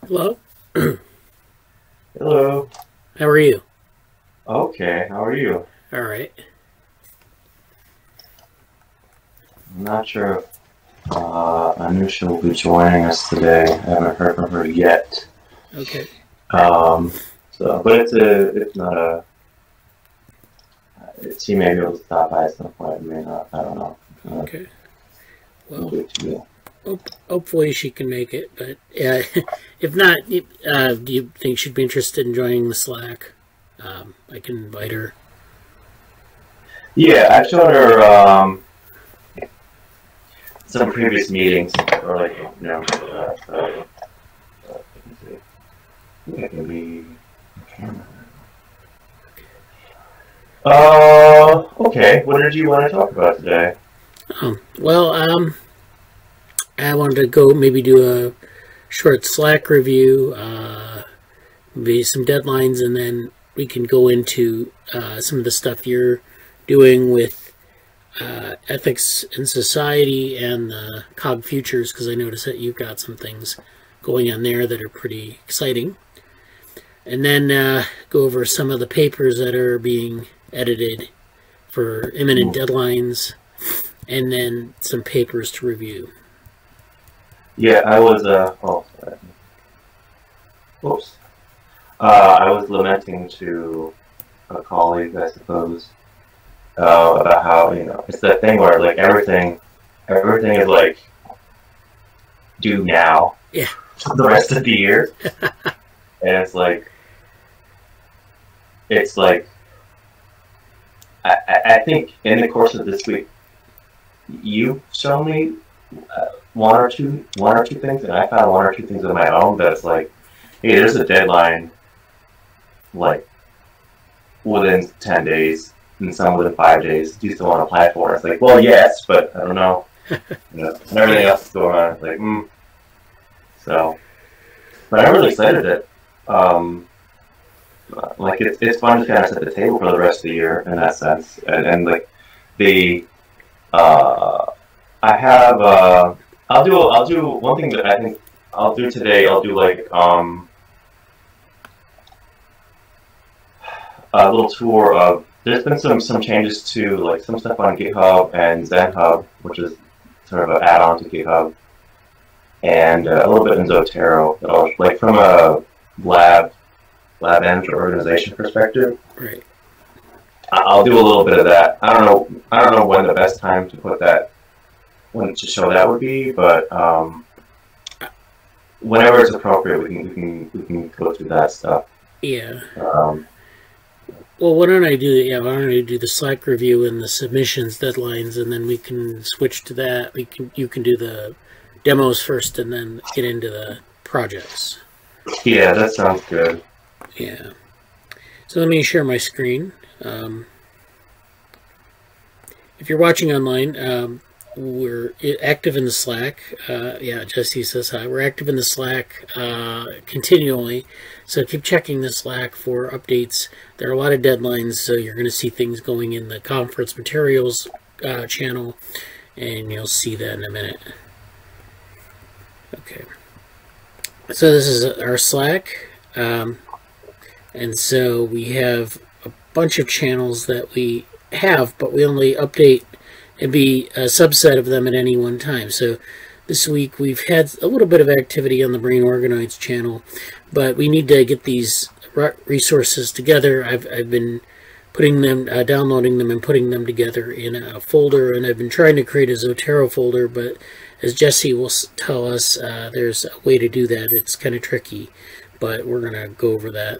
Hello. Hello. How are you? Okay, how are you? All right. I'm not sure if Anusha will be joining us today. I haven't heard from her yet. Okay. But it's not a. She may be able to stop by at some point. May not. I don't know. Okay. Well, Good to you. hopefully she can make it, but if not, do you think she'd be interested in joining the Slack? I can invite her. Yeah, I showed her some previous meetings, or like I think it can be. Okay. What did you want to talk about today? Well, I wanted to go maybe do a short Slack review, maybe some deadlines, and then we can go into some of the stuff you're doing with ethics in society and Cog Futures, because I noticed that you've got some things going on there that are pretty exciting. And then go over some of the papers that are being edited for imminent deadlines, and then some papers to review. Yeah, I was whoops. I was lamenting to a colleague, I suppose, about how it's that thing where like everything is like due now. Yeah. For the rest of the year, and it's like I think in the course of this week, you show me one or two things, and I found one or two things of my own that's like, hey, there's a deadline, like within 10 days, and some within 5 days. Do you still want to apply for it? It's like, well, yes, but I don't know. And everything else is going on. It's like, So, but I'm really excited that, like it's fun to kind of set the table for the rest of the year in that sense, and like I have I'll do one thing that I think I'll do today. I'll do like a little tour of. There's been some changes to like some stuff on GitHub and ZenHub, which is sort of an add-on to GitHub, and a little bit in Zotero. Like from a lab manager organization perspective. Right. I'll do a little bit of that. I don't know when the best time to put that, when to show that would be, but whenever it's appropriate, we can go through that stuff. Yeah. Well, why don't I do the Slack review and the submissions deadlines, and then we can switch to that. You can do the demos first, and then get into the projects. Yeah, that sounds good. Yeah. So let me share my screen. If you're watching online, we're active in the Slack. Yeah, Jesse says hi. We're active in the Slack continually, so keep checking the Slack for updates. There are a lot of deadlines, so you're going to see things going in the conference materials channel, and you'll see that in a minute. Okay. So this is our Slack, and so we have a bunch of channels that we have, but we only update and be a subset of them at any one time. So this week we've had a little bit of activity on the Brain Organoids channel, but we need to get these resources together. I've been putting them, downloading them and putting them together in a folder, and I've been trying to create a Zotero folder, but as Jesse will tell us, there's a way to do that. It's kind of tricky, but we're going to go over that.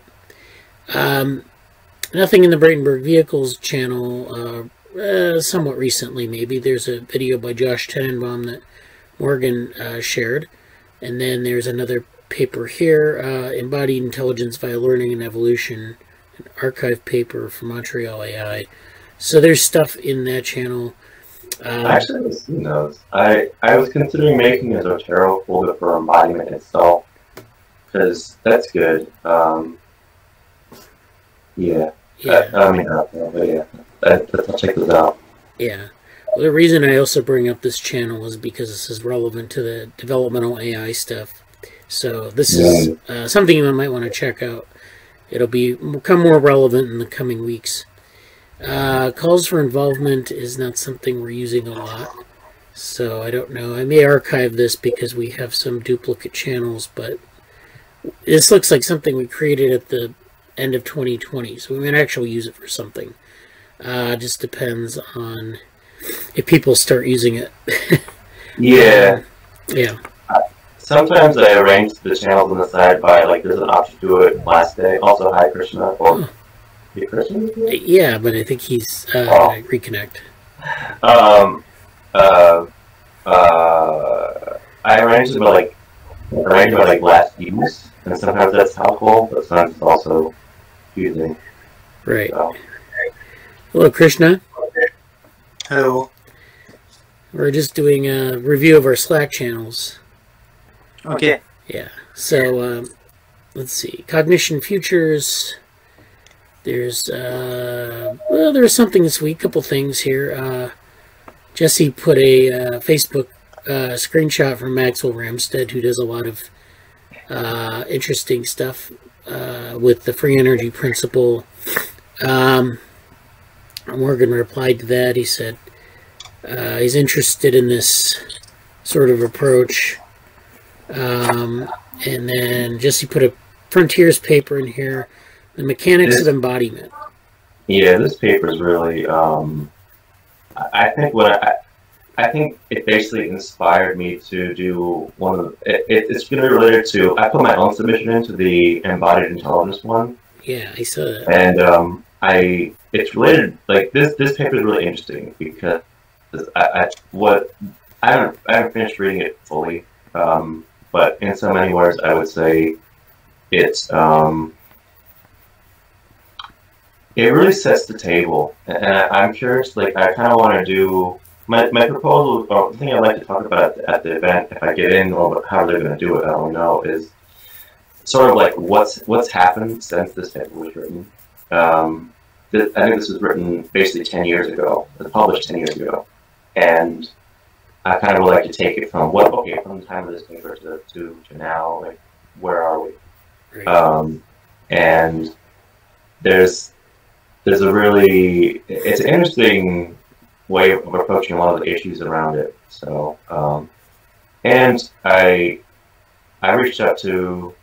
Nothing in the Bradenburg Vehicles channel, somewhat recently maybe. There's a video by Josh Tenenbaum that Morgan shared, and then there's another paper here, Embodied Intelligence via Learning and Evolution, an archive paper from Montreal AI. So there's stuff in that channel. Actually, I haven't seen those. I was considering making a Zotero folder for embodiment itself, because that's good. Yeah. But yeah, I'll check those out. Yeah. Well, the reason I also bring up this channel is because this is relevant to the developmental AI stuff So this is something you might want to check out. It'll become more relevant in the coming weeks. Calls for involvement is not something we're using a lot. So I don't know. I may archive this because we have some duplicate channels, but this looks like something we created at the end of 2020. So we might actually use it for something. Just depends on if people start using it. Yeah. Yeah. Sometimes I arrange the channels on the side by, like, there's an option to do it last day. Also, hi, Krishna. Or, Krishna? Yeah, but I think he's gonna reconnect. I arrange it by last use, and sometimes that's helpful, but sometimes it's also confusing. Right. So. Hello, Krishna. Hello. We're just doing a review of our Slack channels. Okay. Yeah. So let's see. Cognition Futures. There's there's something this week. Couple things here. Jesse put a Facebook screenshot from Maxwell Ramstead, who does a lot of interesting stuff with the free energy principle. Morgan replied to that. He said he's interested in this sort of approach. And then Jesse put a Frontiers paper in here, the Mechanics of Embodiment. Yeah, this paper is really. I think it basically inspired me to do one of the. It's going to be related to. I put my own submission into the embodied intelligence one. Yeah, I saw that. And it's related. Like this paper is really interesting because I haven't finished reading it fully. But in so many words, I would say it's it really sets the table, and I'm curious. Like, I kind of want to do my proposal, or the thing I'd like to talk about at the event, if I get in, or how they're going to do it, I don't know, is sort of like what's happened since this paper was written. I think this was written basically 10 years ago. It was published 10 years ago, and I kind of would like to take it from from the time of this paper to now, like, where are we? Right. And there's a really, it's an interesting way of approaching a lot of the issues around it. So, and I reached out to,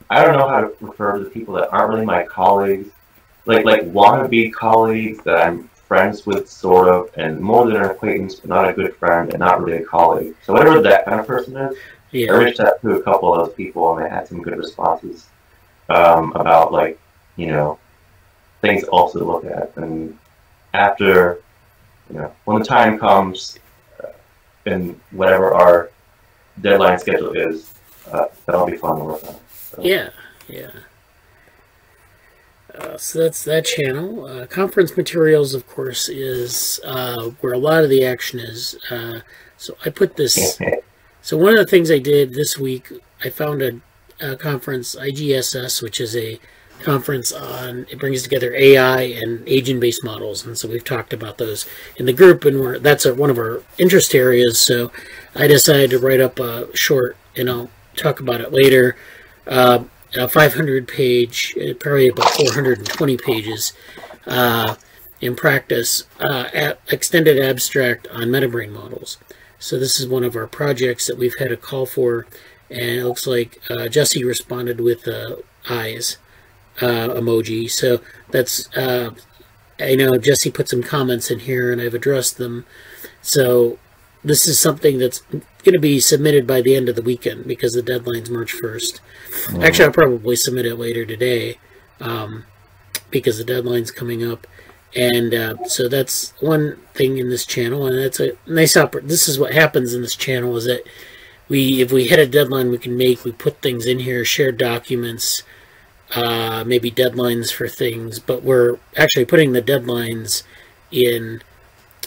I don't know how to refer to the people that aren't really my colleagues, like wannabe colleagues that I'm friends with, sort of, and more than an acquaintance, but not a good friend, and not really a colleague. So whatever that kind of person is, Yeah. I reached out to a couple of those people, and they had some good responses about, like, things also to look at. And after, when the time comes, and whatever our deadline schedule is, that'll be fun to work on. So. Yeah. So that's that channel. Conference materials, of course, is where a lot of the action is. So I put this. So one of the things I did this week, I found a conference, IGSS, which is a conference on, it brings together AI and agent-based models, and so we've talked about those in the group, and that's one of our interest areas. So I decided to write up a short, and I'll talk about it later. A 500-page, probably about 420 pages in practice, extended abstract on metabrain models. So this is one of our projects that we've had a call for, and it looks like Jesse responded with eyes emoji. So that's, I know Jesse put some comments in here, and I've addressed them. So this is something that's going to be submitted by the end of the weekend because the deadline's March 1st. Actually, I'll probably submit it later today because the deadline's coming up. And so that's one thing in this channel, and that's a nice this is what happens in this channel, is that if we hit a deadline we put things in here, shared documents, maybe deadlines for things, but we're actually putting the deadlines in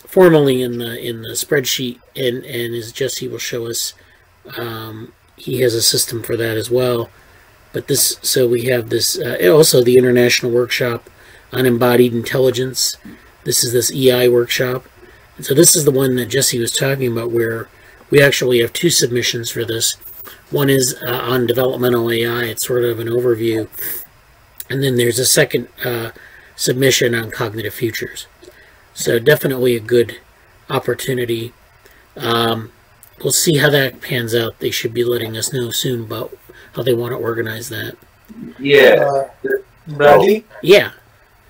formally in the spreadsheet, and as Jesse will show us, he has a system for that as well. But this, so we have this also the International Workshop on Embodied Intelligence. This is this EI workshop, and so this is the one that Jesse was talking about, where we actually have 2 submissions for this. One is on developmental AI. It's sort of an overview. And then there's a second submission on cognitive futures. So definitely a good opportunity. We'll see how that pans out. They should be letting us know soon about how they want to organize that. Yeah. Bradley? Yeah.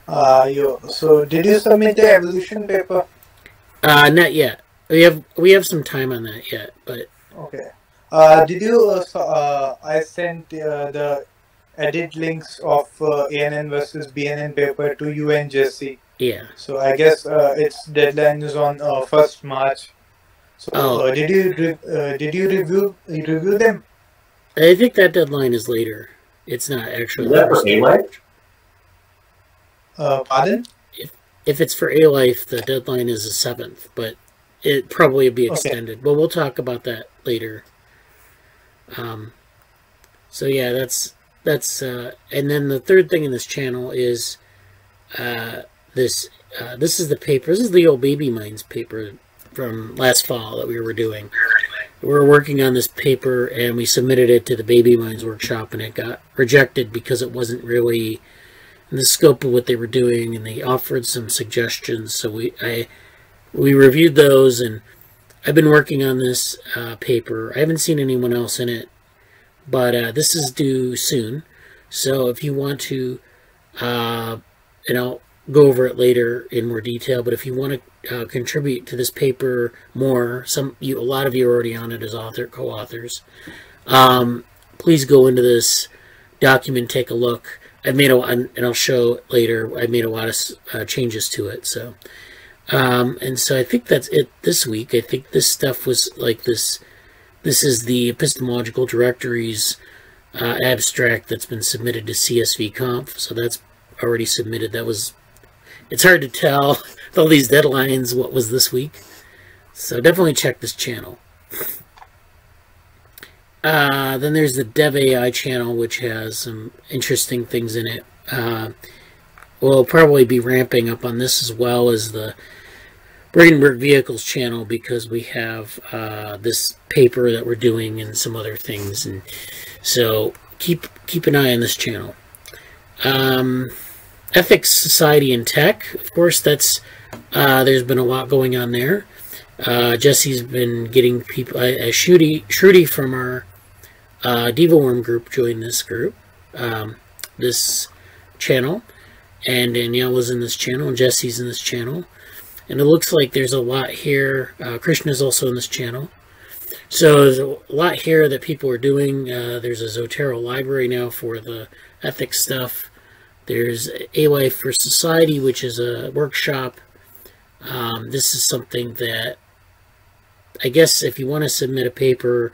So did you submit the evolution paper? Not yet. We have some time on that yet, but Okay. Did you? I sent the edit links of ANN versus BNN paper to you and Jesse. yeah. So I guess its deadline is on 1st March. So did you review them? I think that deadline is later. It's not actually. Is that for A-Life? Pardon? If it's for A-Life, the deadline is the 7th, but it probably will be extended. But we'll talk about that later. So yeah, that's and then the third thing in this channel is this is the paper. This is the old Baby Minds paper from last fall that we were doing. We were working on this paper and we submitted it to the Baby Minds workshop, and it got rejected because it wasn't really in the scope of what they were doing, and they offered some suggestions. So we reviewed those, and I've been working on this paper. I haven't seen anyone else in it, but this is due soon. So if you want to, and I'll go over it later in more detail, but if you want to contribute to this paper more, a lot of you are already on it as co-authors. Please go into this document, take a look. And I'll show it later. I made a lot of changes to it. So, and so I think that's it this week. I think this stuff was like this. This is the epistemological directories abstract that's been submitted to CSV Conf. So that's already submitted. It's hard to tell with all these deadlines what was this week. So definitely check this channel. Then there's the Dev AI channel, which has some interesting things in it. We'll probably be ramping up on this as well as the Bradenburg Vehicles channel, because we have this paper that we're doing and some other things, and so keep an eye on this channel. Ethics, Society, and Tech. Of course, that's there's been a lot going on there. Jesse's been getting people. Shruti from our DevaWorm group joined this group, this channel, and Danielle was in this channel, and Jesse's in this channel, and it looks like there's a lot here. Krishna's also in this channel, so there's a lot here that people are doing. There's a Zotero library now for the ethics stuff. There's AI for Society, which is a workshop. This is something that I guess if you want to submit a paper,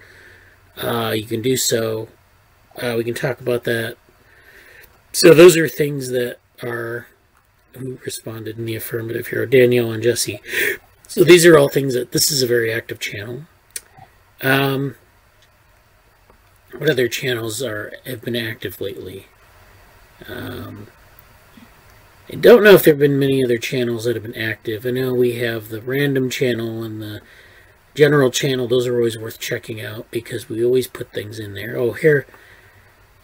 you can do so. We can talk about that. So those are things that are, who responded in the affirmative here, Danielle and Jesse. So these are all things that, this is a very active channel. What other channels have been active lately? I don't know if there have been many other channels that have been active. I know we have the random channel and the general channel. Those are always worth checking out because we always put things in there. Oh, here,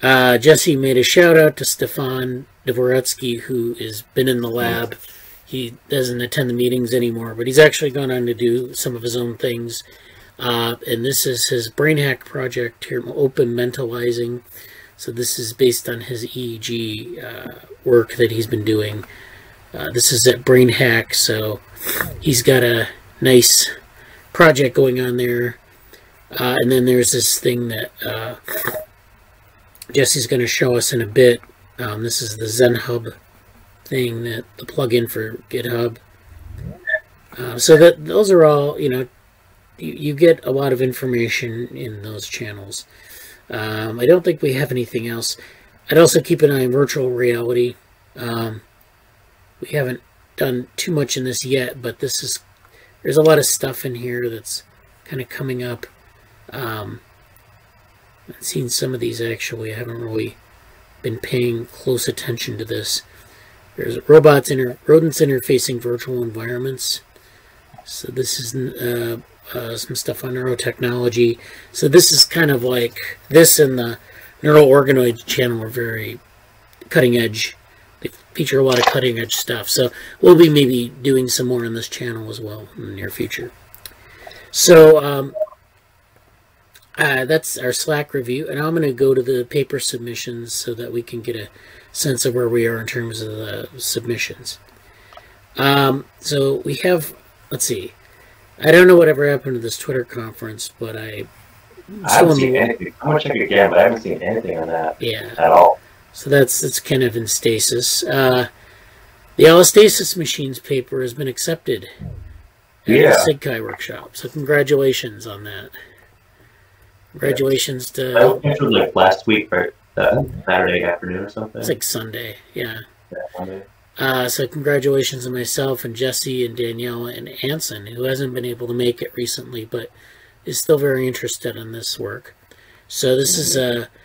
Jesse made a shout out to Stefan Dvoretsky, who has been in the lab. He doesn't attend the meetings anymore, but he's actually gone on to do some of his own things. And this is his brain hack project here, Open Mentalizing. So this is based on his EEG work that he's been doing. This is at Brain Hack, so he's got a nice project going on there. And then there's this thing that Jesse's going to show us in a bit. This is the ZenHub thing, that the plugin for GitHub. So that those are all, you know, you get a lot of information in those channels. I don't think we have anything else. I'd also keep an eye on virtual reality. We haven't done too much in this yet, but there's a lot of stuff in here that's kind of coming up. I've seen some of these actually. I haven't really been paying close attention to this. There's rodents interfacing virtual environments. So this is some stuff on neurotechnology. So this is kind of like, this and the neural organoid channel are very cutting edge. They feature a lot of cutting edge stuff. So we'll be maybe doing some more on this channel as well in the near future. So that's our Slack review, and I'm going to go to the paper submissions so that we can get a sense of where we are in terms of the submissions. So we have, let's see, I don't know whatever happened to this Twitter conference, but I haven't seen anything. I'm going to check again, but I haven't seen anything on that at all. So that's kind of in stasis. The allostasis machines paper has been accepted at the SIGCHI workshop, so congratulations on that. Congratulations to... I think it was like last week, right? Saturday afternoon or something? It's like Sunday, yeah. Sunday. So congratulations to myself and Jesse and Danielle and Anson, who hasn't been able to make it recently, but is still very interested in this work. So this is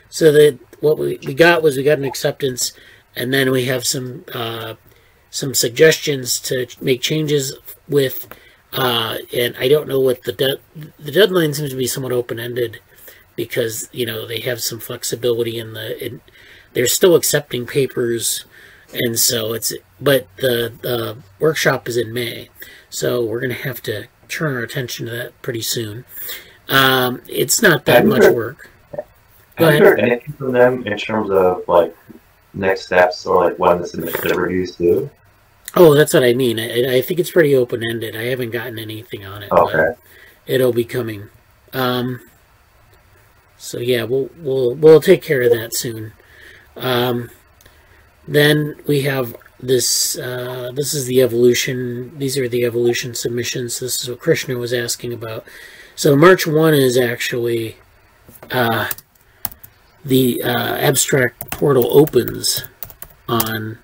so that what we got was we got an acceptance, and then we have some suggestions to make changes with, and I don't know what the deadline seems to be somewhat open-ended, because they have some flexibility in they're still accepting papers. And so but the workshop is in May, so we're going to have to turn our attention to that pretty soon. It's not that much work. Have you heard anything from them in terms of like next steps or like when the reviews due? Oh, that's what I mean. I think it's pretty open-ended. I haven't gotten anything on it. Okay. But it'll be coming. So yeah, we'll take care of that soon. Then we have this, this is the evolution, these are the evolution submissions. This is what Krishna was asking about. So March 1 is actually, the abstract portal opens on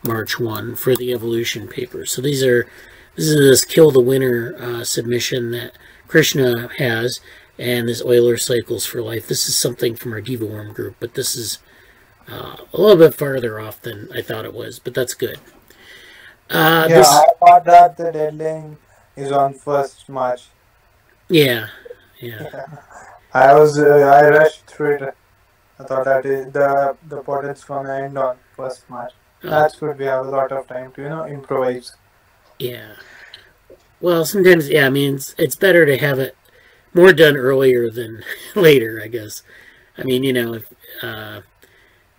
March 1 for the evolution paper. So this is this Kill the Winner submission that Krishna has, and this Euler Cycles for Life. This is something from our DevaWorm group, but this is a little bit farther off than I thought it was, but that's good. I thought that the deadline is on 1st March. Yeah. I rushed through it. I thought that the portal's gonna end on 1st March. That's good. We have a lot of time to improvise. Yeah. Well, sometimes I mean it's better to have it more done earlier than later, I guess. I mean, if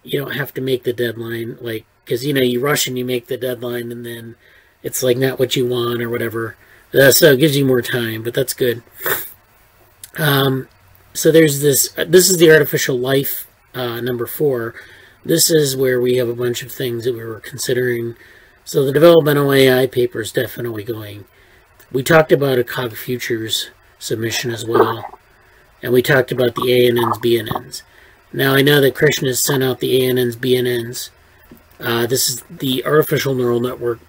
you don't have to make the deadline, like, because you rush and you make the deadline and then it's like not what you want or whatever. So it gives you more time, but that's good. So there's this is the artificial life number 4. This is where we have a bunch of things that we were considering. So the developmental AI paper is definitely going. We talked about a Cog Futures submission as well, and we talked about the ANNs, BNNs. Now I know that Krishna has sent out the ANNs, BNNs. This is the artificial neural network,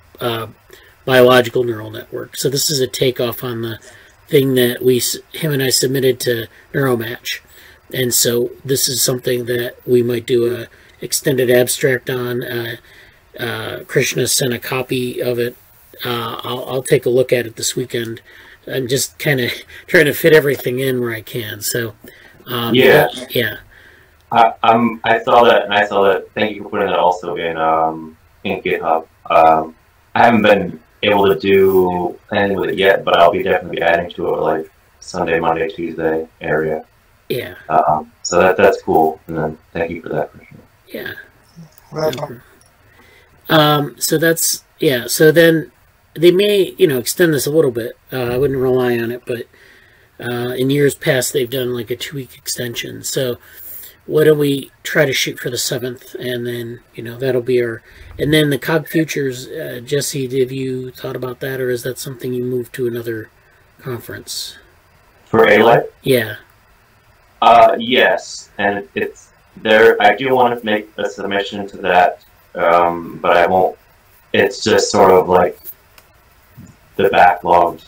biological neural network. So this is a takeoff on the thing that him and I submitted to NeuroMatch. And so this is something that we might do a extended abstract on. Krishna sent a copy of it. I'll take a look at it this weekend. I'm just kind of trying to fit everything in where I can. So yeah. I saw that, and I saw that. Thank you for putting that also in GitHub. I haven't been able to do anything with it yet, but I'll be definitely adding to it like Sunday, Monday, Tuesday area. Yeah. So that's cool. And then thank you for that, Krishna. Yeah. Welcome. So that's So then they may extend this a little bit. I wouldn't rely on it, but in years past they've done like a 2-week extension. So why don't we try to shoot for the 7th, and then that'll be our. And then the Cog Futures, Jesse, have you thought about that, or is that something you moved to another conference? For A-Life? Yeah. Yes, and it's there. I do want to make a submission to that, but I won't. It's just sort of like the backlogs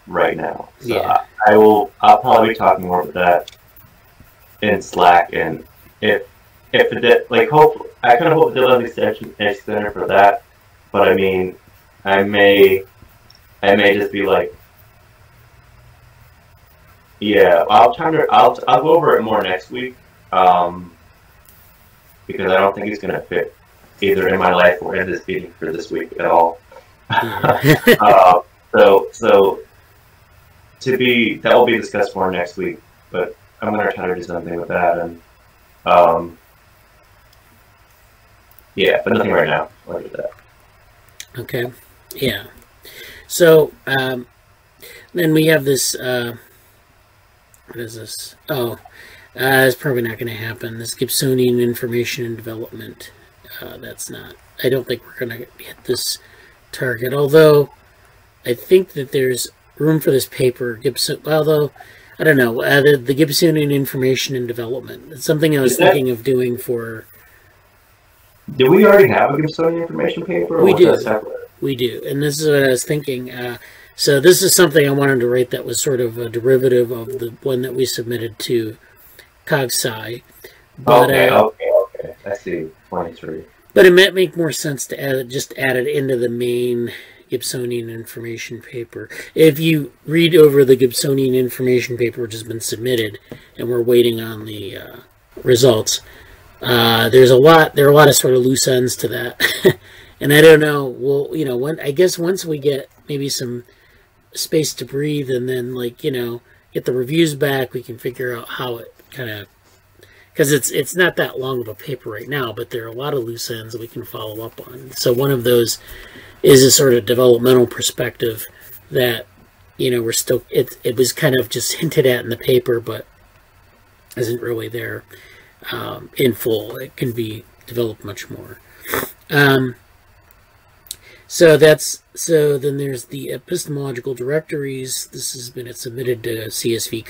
right now. So Yeah. I'll probably be talking more about that in Slack, and if it did, like, I kind of hope they'll have an extender for that, but I mean, I may just be like, Yeah, I'll go over it more next week, because I don't think it's gonna fit either in my life or in this meeting for this week at all. Yeah. So that will be discussed more next week, but I'm gonna try to do something with that, and yeah, but nothing right now. I'll do that. Okay. Yeah. So then we have this. What is this? Oh, it's probably not going to happen. This Gibsonian information and development. That's not. I don't think we're going to hit this target. Although I think that there's room for this paper. Although I don't know. The Gibsonian information and development. It's something I was thinking of doing for. Do we already have a Gibsonian information paper? Or we do. We do, and this is what I was thinking. So this is something I wanted to write that was sort of a derivative of the one that we submitted to CogSci. But, okay. I see. 23. But it might make more sense to add it into the main Gibsonian information paper. If you read over the Gibsonian information paper which has been submitted, and we're waiting on the results, there are a lot of sort of loose ends to that. And I don't know. Well, I guess once we get maybe some space to breathe, and then get the reviews back, we can figure out how it kind of, because it's not that long of a paper right now, but there are a lot of loose ends that we can follow up on. So one of those is a sort of developmental perspective that we're still it was kind of just hinted at in the paper, but isn't really there in full. It can be developed much more. So then there's the epistemological directories. This has been submitted to CSV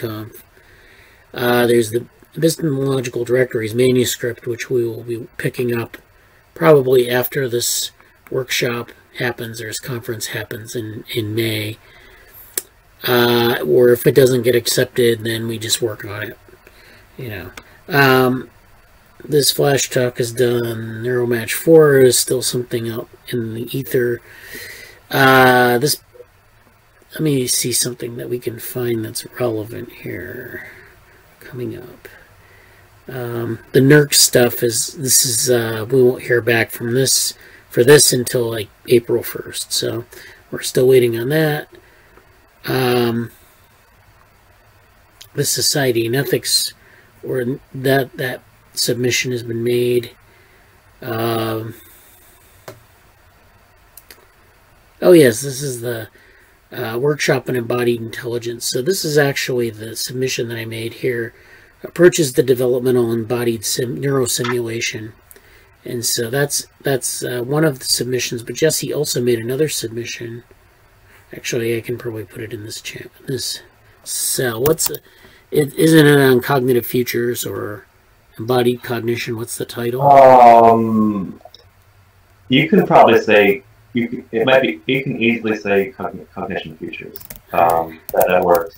There's the epistemological directories manuscript, which we will be picking up probably after this workshop happens, or this conference happens in May. Or if it doesn't get accepted, then we just work on it. This flash talk is done. Neuromatch 4 is still something out in the ether. Let me see something that we can find that's relevant here coming up. The NERC stuff we won't hear back from this until like April 1st. So we're still waiting on that. The Society and Ethics, or that submission has been made. Oh yes, this is the workshop on embodied intelligence. So this is actually the submission that I made here. Approaches the developmental embodied neurosimulation, and so that's one of the submissions. But Jesse also made another submission. Actually, I can probably put it in this cell. Isn't it on Cognitive Futures or Embodied Cognition? What's the title? You can probably say you can easily say Cognition Futures. That works.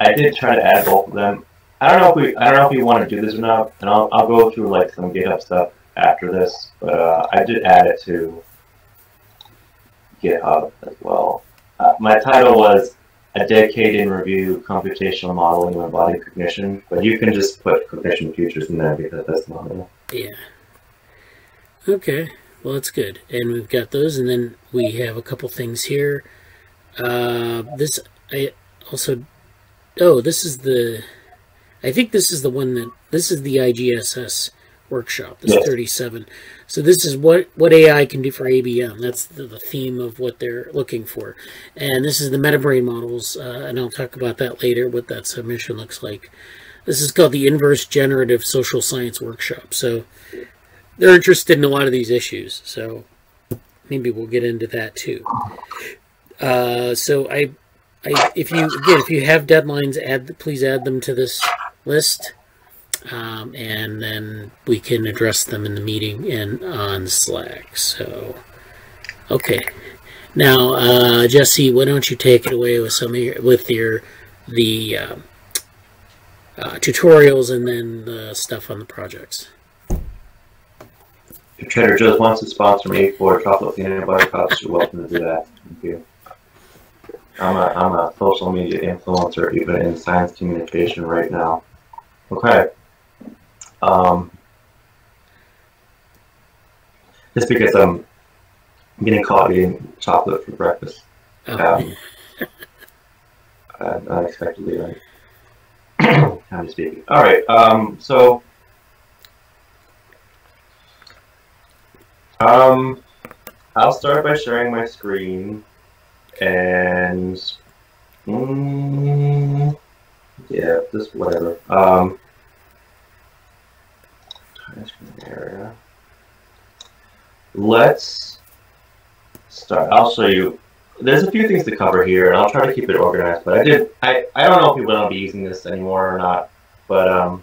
I did try to add both of them. I don't know if you want to do this or not, and I'll go through like some GitHub stuff after this. But I did add it to GitHub as well. My title was A Decade in Review: Computational Modeling of Embodied Cognition, but you can just put Cognition Futures in there because that's not enough. Yeah. Okay. Well, that's good. And we've got those, and then we have a couple things here. This is the IGSS workshop. This is 37. So this is what AI can do for ABM. That's the theme of what they're looking for. And this is the metabrain models, and I'll talk about that later, what that submission looks like. This is called the Inverse Generative Social Science Workshop. So they're interested in a lot of these issues. So maybe we'll get into that too. So if you have deadlines, please add them to this list. And then we can address them in the meeting and on Slack. So, okay. Now, Jesse, why don't you take it away with the tutorials and then the stuff on the projects. If Trader Joe's wants to sponsor me for chocolate peanut butter cups, you're welcome to do that. Thank you. I'm a social media influencer, even in science communication right now. Okay. Just because I'm getting caught eating chocolate for breakfast. Unexpectedly, right? I'm speaking. All right. So I'll start by sharing my screen, and yeah, just whatever. Area. Let's start. I'll show you. There's a few things to cover here, and I'll try to keep it organized. But I don't know if people don't be using this anymore or not. But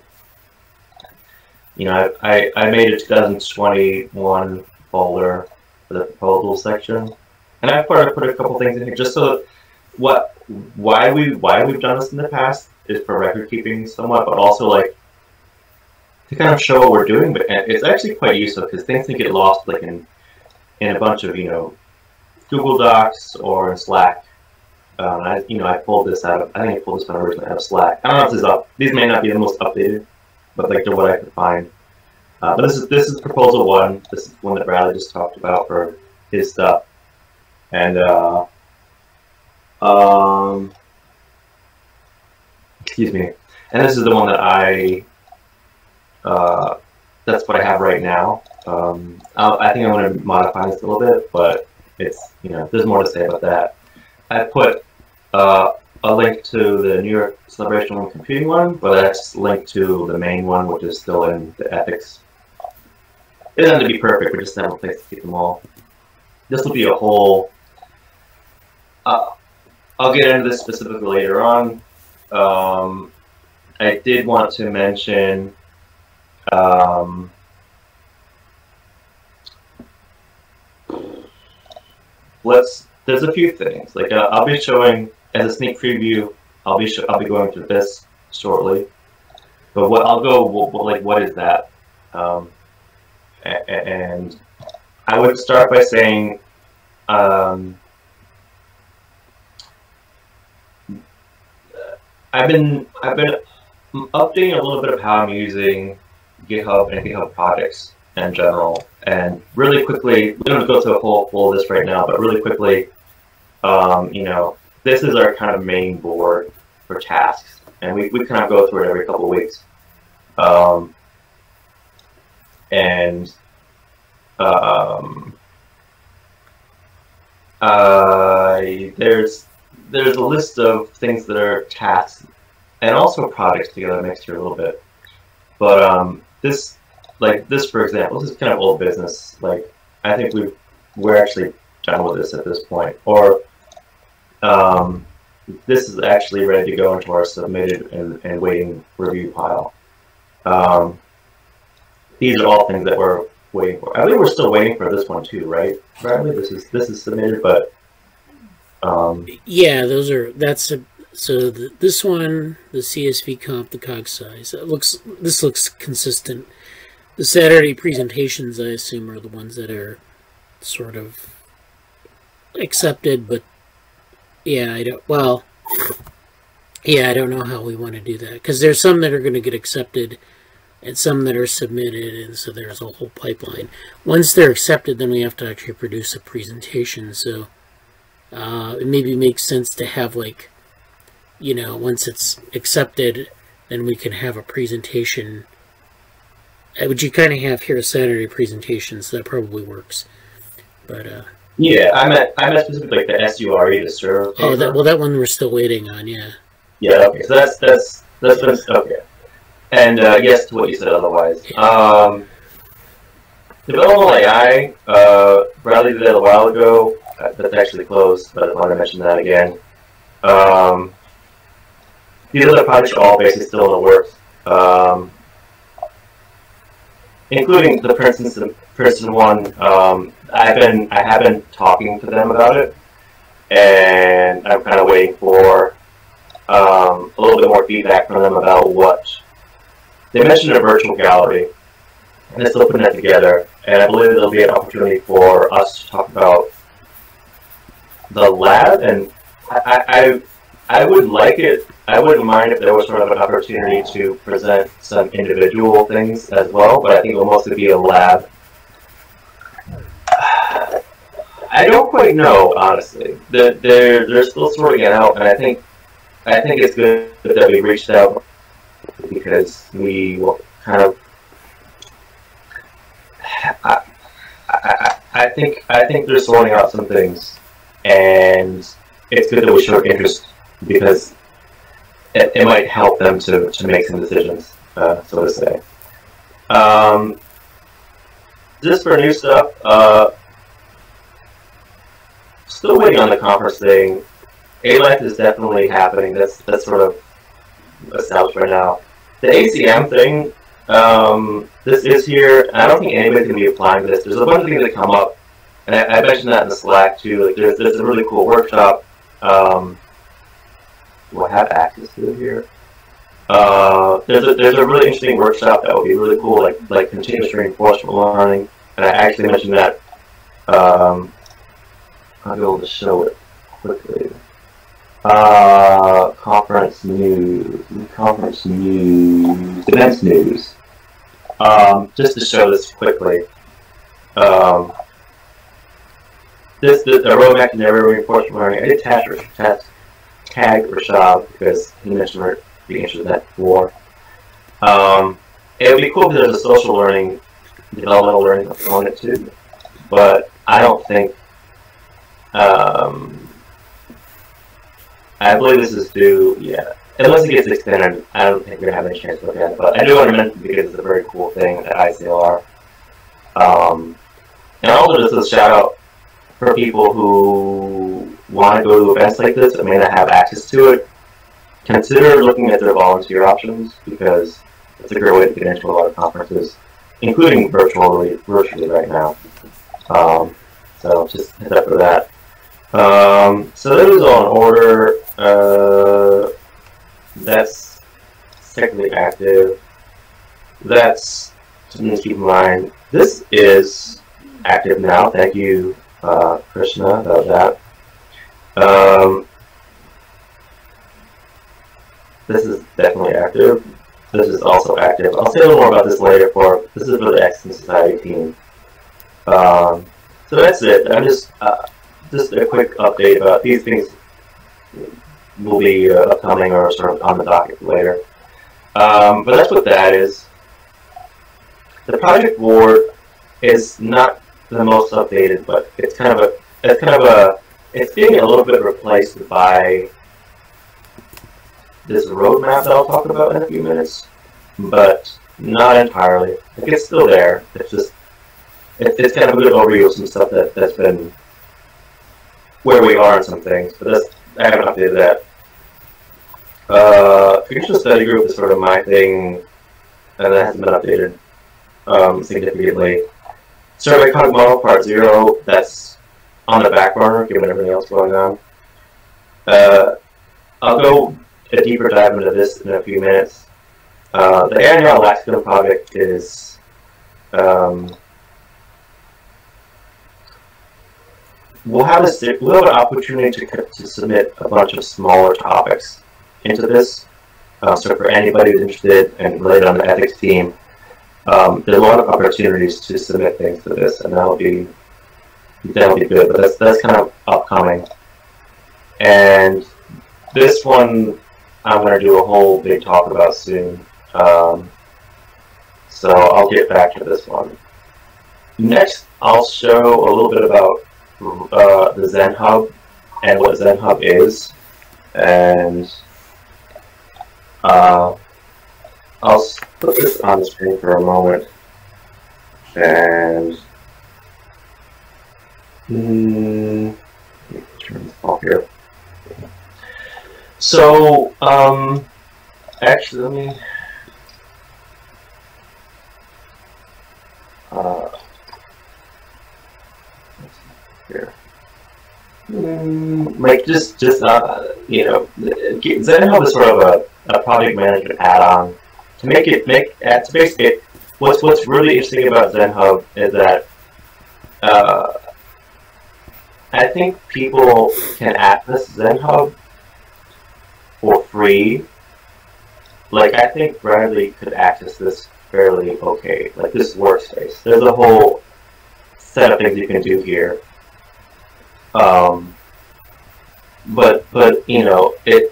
you know, I made a 2021 folder for the proposal section, and I've put a couple things in here just so why we've done this in the past is for record keeping somewhat, but also like to kind of show what we're doing. But it's actually quite useful because things can get lost like in a bunch of, you know, Google Docs or in Slack. I pulled this out of, I think I pulled this one originally out of Slack. I don't know if this is up. These may not be the most updated, but like they're what I could find. But this is proposal 1. This is one that Bradley just talked about for his stuff. And excuse me. And this is the one that that's what I have right now. I think I'm going to modify this a little bit, but it's, you know, there's more to say about that. I put a link to the New York Celebration of Computing one, but that's linked to the main one, which is still in the ethics. It doesn't have to be perfect, we just have a place to keep them all. This will be a whole, I'll get into this specifically later on. I did want to mention there's a few things. Like I'll be showing as a sneak preview. I'll be going through this shortly. But what is that? And I would start by saying I've been updating a little bit of how I'm using GitHub and GitHub projects in general. And really quickly, we don't go through a whole full of this right now, but really quickly, you know, this is our kind of main board for tasks, and we kind of go through it every couple of weeks. There's a list of things that are tasks and also projects together mixed here a little bit. But this, for example, this is kind of old business. Like, I think we're actually done with this at this point. Or this is actually ready to go into our submitted and waiting review pile. These are all things that we're waiting for. I think we're still waiting for this one too, right? Bradley, this is submitted, but yeah, this one, the CSV comp, the cog size, this looks consistent. The Saturday presentations, I assume, are the ones that are sort of accepted, but yeah, I don't know how we want to do that, because there's some that are going to get accepted and some that are submitted, and so there's a whole pipeline. Once they're accepted, then we have to actually produce a presentation, so it maybe makes sense to have, like, you know, once it's accepted, then we can have a presentation. Which you kind of have here a Saturday presentation, so that probably works. But yeah, I meant specifically like the SURE to serve. Oh, that one we're still waiting on. Yeah. Yeah. Okay. So that's okay. And yes to what you said. Otherwise, Developmental AI. Bradley did that a while ago. That's actually closed, but I wanted to mention that again. These other projects are all basically still in the works. Including the Princeton one. I have been talking to them about it, and I'm kind of waiting for a little bit more feedback from them about what they mentioned. A virtual gallery, and they're still putting that together. And I believe there'll be an opportunity for us to talk about the lab and I would like it. I wouldn't mind if there was sort of an opportunity to present some individual things as well, but I think it will mostly be a lab. I don't quite know, honestly. They're still sorting it out, and I think it's good that we reached out because we will kind of. I think they're sorting out some things, and it's good that we show interest because it might help them to make some decisions, so to say. Just for new stuff, still waiting on the conference thing. A-Life is definitely happening. That's sort of established right now. The ACM thing, this is here. I don't think anybody's going to be applying this. There's a bunch of things that come up, and I mentioned that in the Slack too. Like there's a really cool workshop. Do I have access to it here? There's a really interesting workshop that would be really cool, like continuous reinforcement learning. And I actually mentioned that. I'll be able to show it quickly. Conference news, events news. Just to show this quickly. The roadmap to never reinforcement learning. I did tag Rashad because he mentioned being interested in that before. It would be cool if there's a social learning, developmental learning component too, but I don't think. I believe this is due, yeah. Unless it gets extended, I don't think we're going to have any chance to look at it. But I do want to mention because it's a very cool thing at ICLR. And also just a shout out for people who want to go to events like this but may not have access to it. Consider looking at their volunteer options because it's a great way to get into a lot of conferences, including virtually right now. So just head up for that. So that is all in order. That's technically active. That's something to keep in mind. This is active now. Thank you, Krishna, about that. This is definitely active. This is also active. I'll say a little more about this later. This is for the Extant Society team. So that's it. I'm just a quick update about these things. Will be upcoming or sort of on the docket later. But that's what that is. The project board is not the most updated, but it's being a little bit replaced by this roadmap that I'll talk about in a few minutes, but not entirely. Like it's still there. It's just it's kind of a good overview of some stuff that's been where we are on some things, but I haven't updated that. Functional study group is sort of my thing, and that hasn't been updated significantly. Survey cognitive model part 0, that's on the back burner given everything else going on. I'll go a deeper dive into this in a few minutes. The AI neural lexicon project is we'll have an opportunity to submit a bunch of smaller topics into this. So for anybody who's interested and related on the ethics team, there's a lot of opportunities to submit things to this, and that'll be good. But that's kind of upcoming. And this one, I'm going to do a whole big talk about soon. So I'll get back to this one. Next, I'll show a little bit about the Zen Hub and what Zen Hub is, and I'll put this on the screen for a moment, and let me turn this off here. So, actually, let me here. Like just you know, Zen Hub is sort of a project management add-on to basically what's really interesting about Zen Hub is that I think people can access ZenHub for free. Like, I think Bradly could access this fairly okay. Like, this workspace. There's a whole set of things you can do here. But you know, it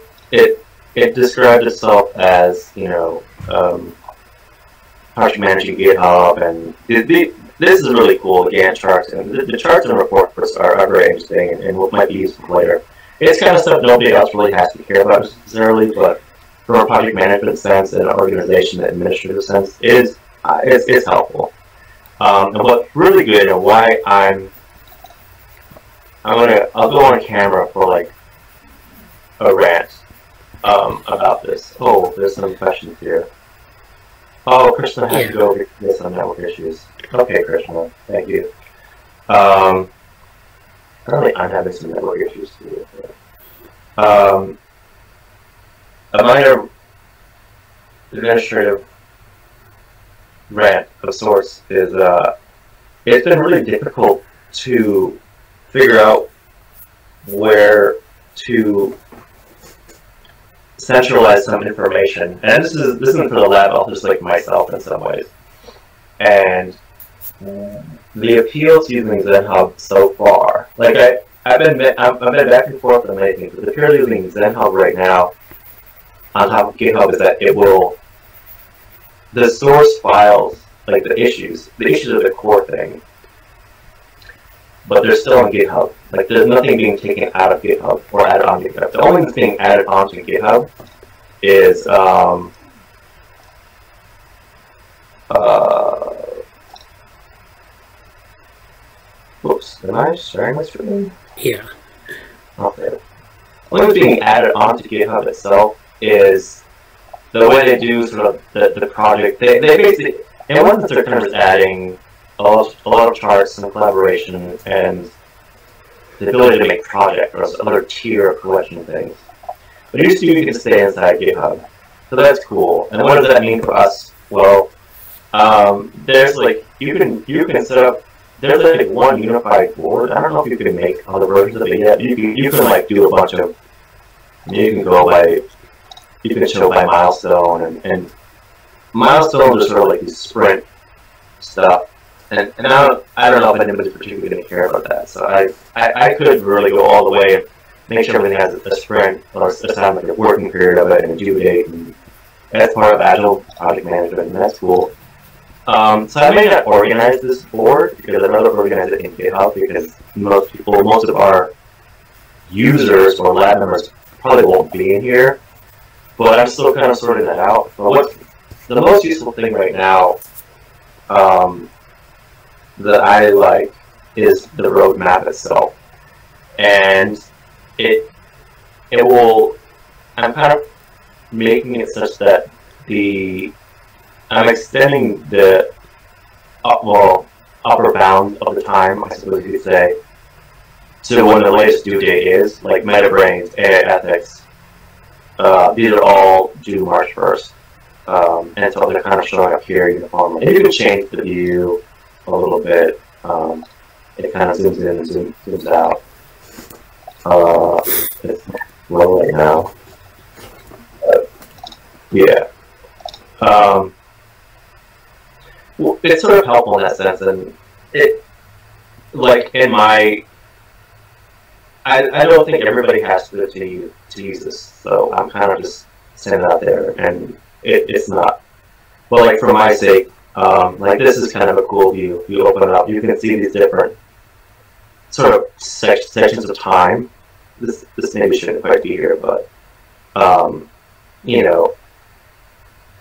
describes itself as, you know, how to manage GitHub, and this is really cool. Gantt charts, and the charts and reports are very interesting and what might be useful later. It's kind of stuff nobody else really has to care about necessarily, but from a project management sense and an organization and administrative sense, it's helpful. And what's really good, and why I'll go on camera for like a rant about this. Oh, there's some questions here. Oh, Krishna had to go get some network issues. Okay, Krishna, thank you. Apparently I'm having some network issues too. A minor administrative rant of sorts is it's been really difficult to figure out where to centralize some information, and this isn't for the lab authors like myself in some ways. And the appeal to using ZenHub so far, like I've been back and forth on many things, but the appeal to using ZenHub right now on top of GitHub is that the source files, like the issues are the core thing, but they're still on GitHub. Like, there's nothing being taken out of GitHub or added on GitHub. The only thing that's being added onto GitHub is whoops, am I sharing my screen? Yeah. Okay. The only thing being added onto GitHub itself is the way they do sort of the project. They basically, in one sense, they're kind of just adding a lot of charts and collaboration and the ability to make projects or another tier of collection of things. But you can stay inside GitHub, so that's cool. And what does that mean for us? Well, there's like you can set up. There's like one unified board. I don't know if you can make other versions of it yet. You can like do a bunch of. You can go by. You can show by milestone and milestones are sort of like these sprint stuff. And I don't know if anybody's particularly going to care about that. So I could really go all the way and make sure everything has a sprint or assign like a working period of it and a due date. And that's part of Agile project management, and that's cool. So I may not organize this board because I'd rather organize it in GitHub because most of our users or lab members probably won't be in here. But I'm still kind of sorting that out. But what's the most useful thing right now that I like is the roadmap itself, and it will. I'm kind of making it such that I'm extending the upper bound of the time, I suppose you could say, to when the latest due date is, like MetaBrains, AI Ethics. These are all due March 1st, and so they're kind of showing up here uniformly. And you can change the view a little bit. It kind of zooms in and zooms out. It's low right now. Yeah. Well, it's sort of helpful in that sense, and it, like in my, I don't think everybody has to use this, so I'm kind of just saying it out there, and it's not. But like for my sake, like this is kind of a cool view. You open it up, you can see these different sort of sections of time. This maybe shouldn't quite be here, but you know,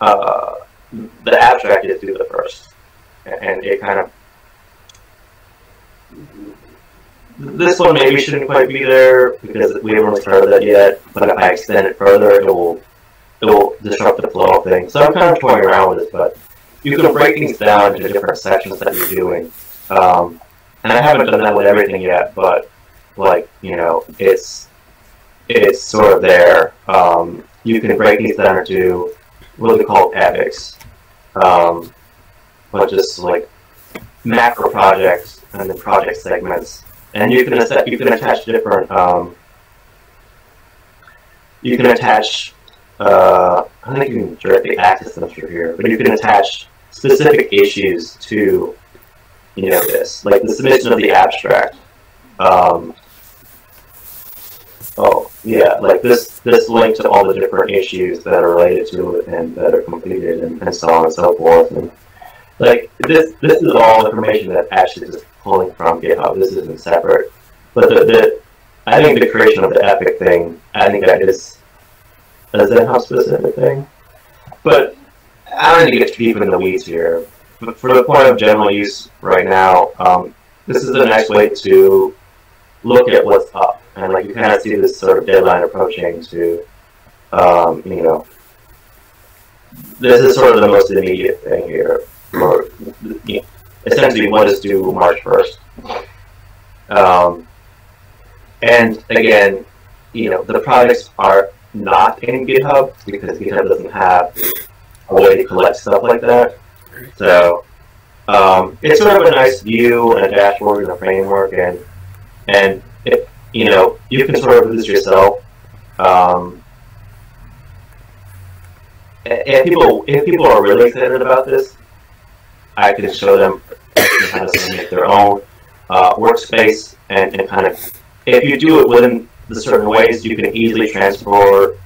the abstract is due the first, and it kind of. This one maybe shouldn't quite be there because we haven't really started that yet. But if I extend it further, it will disrupt the flow of things. So I'm kind of toying around with it, but you can break things down into different sections that you're doing. And I haven't done that with everything yet, but like you know, it's sort of there. You can break these down into what we call epics, but just like macro projects and the project segments and you can attach different. You can attach. I don't think you can directly access them through here, but you can attach specific issues to, you know, this, like the submission of the abstract. Oh yeah, like this link to all the different issues that are related to it and that are completed and so on and so forth. And like this is all information that actually is pulling from GitHub. This isn't separate. But I think the creation of the Epic thing, I think that is a GitHub specific thing. But I don't need to get too deep in the weeds here. But for the point of general use right now, this is a nice way to look at what's up. And like you kind of see this sort of deadline approaching to, you know, this is sort of the most immediate thing here. Or, you know, essentially, what is due March 1st. And again, you know, the projects are not in GitHub because GitHub doesn't have a way to collect stuff like that. So it's sort of a nice view and a dashboard and a framework, and it, you know, you can sort of do this yourself. If people are really excited about this, I can show them how to make their own workspace and kind of, if you do it within the certain ways, you can easily transfer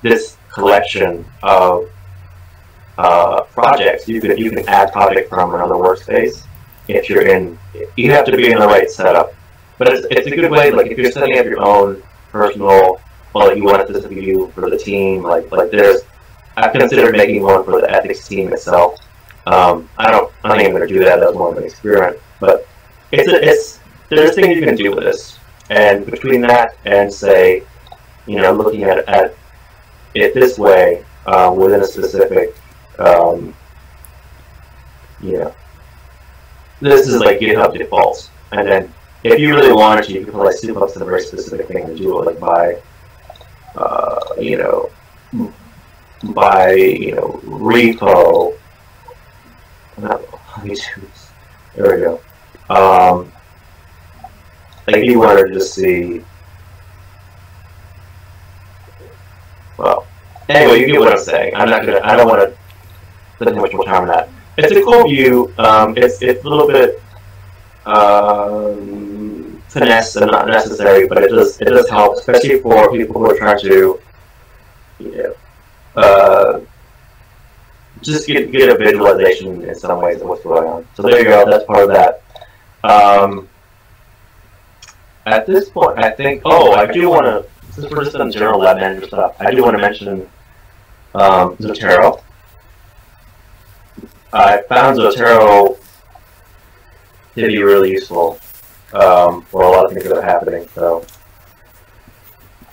this collection of projects. You can add project from another workspace if you're in. You have to be in the right setup, but it's a good way. Like if you're setting up your own personal, well, like you want this to be you for the team. Like there's, I've considered making one for the ethics team itself. I don't think I'm going to do that as more of an experiment, but there's things you can do with this, and between that and say, you know, looking at it this way within a specific, you know, this is like GitHub defaults, and then if you really wanted to, you could like soup up some very specific thing to do it, like by repo. There we go. Like if you wanted to just see, well, anyway, you get what I'm saying. I don't want to spend too much more time on that. It's a cool view. It's a little bit finesse and not necessary, but it does help, especially for people who are trying to, you know, just get a visualization in some ways of what's going on. So there you go. That's part of that. At this point, I think. Oh, I do want to. Since we're just on general lab manager stuff, I do want to mention Zotero. I found Zotero to be really useful for a lot of things that are happening. So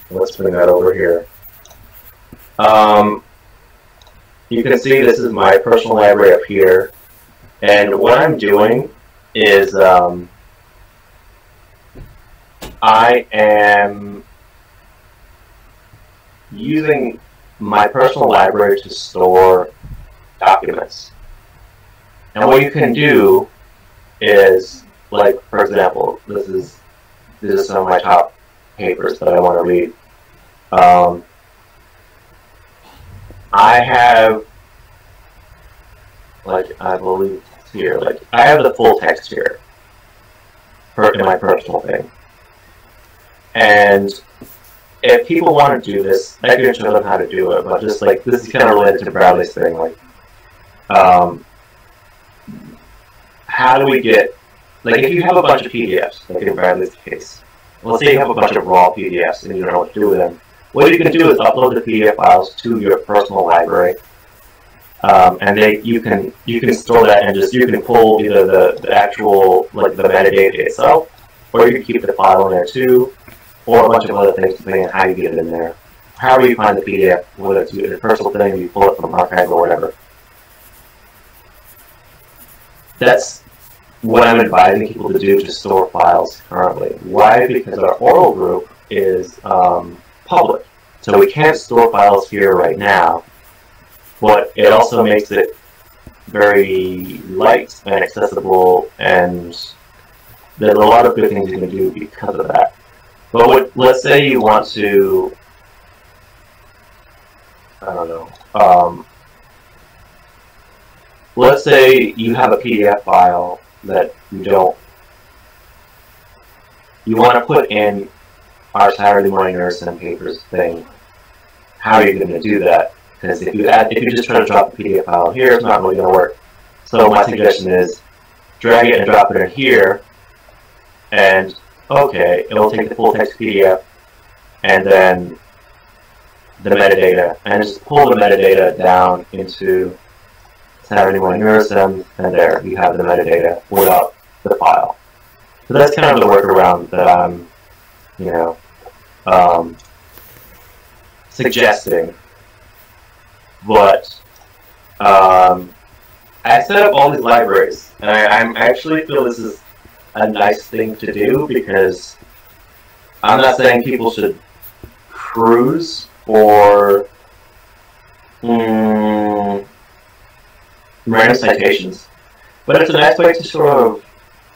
let's bring that over here. You can see this is my personal library up here, and what I'm doing is I am using my personal library to store documents. And what you can do is, like, for example, this is some of my top papers that I want to read. I have, like, I believe it's here, like, I have the full text here in my personal thing. And if people want to do this, I can show them how to do it, but just like, this is kind of related to Bradley's thing, like, how do we get, like, if you have a bunch of PDFs, like in Bradley's case, let's say you have a bunch of raw PDFs and you don't know what to do with them, what you can do is upload the PDF files to your personal library, and you can store that, and you can pull either the actual, like, the metadata itself, or you can keep the file in there too, or a bunch of other things depending on how you get it in there. However you find the PDF, whether it's a personal thing, or you pull it from archive or whatever. That's what I'm advising people to do to store files currently. Why? Because our oral group is public, so we can't store files here right now, but it also makes it very light and accessible and there's a lot of good things you can do because of that. But let's say you want to, I don't know, let's say you have a PDF file that you want to put in our Saturday morning NeuroSim papers thing. How are you going to do that? Because if you just try to drop the PDF file here, it's not really going to work. So my suggestion is drag it and drop it in here, and okay, it will take the full text PDF and then the metadata, and just pull the metadata down into Saturday morning NeuroSim, and there you have the metadata without the file. So that's kind of the workaround that I'm, suggesting. But I set up all these libraries, and I actually feel this is a nice thing to do, because I'm not saying people should cruise or random citations, but it's a nice way to sort of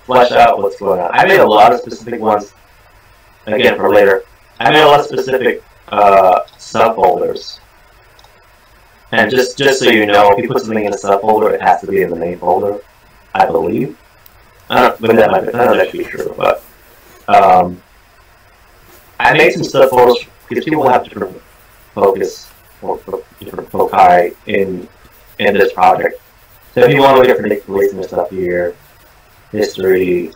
flesh out what's going on. I made a lot of specific ones, again, for later. I made a lot of specific subfolders. And just so you know, if you put something in a subfolder, it has to be in the main folder, I believe. But that might not actually be true, but I made some subfolders because people have different focus or different foci in this project. So if you want to look at predictive listening stuff here, history,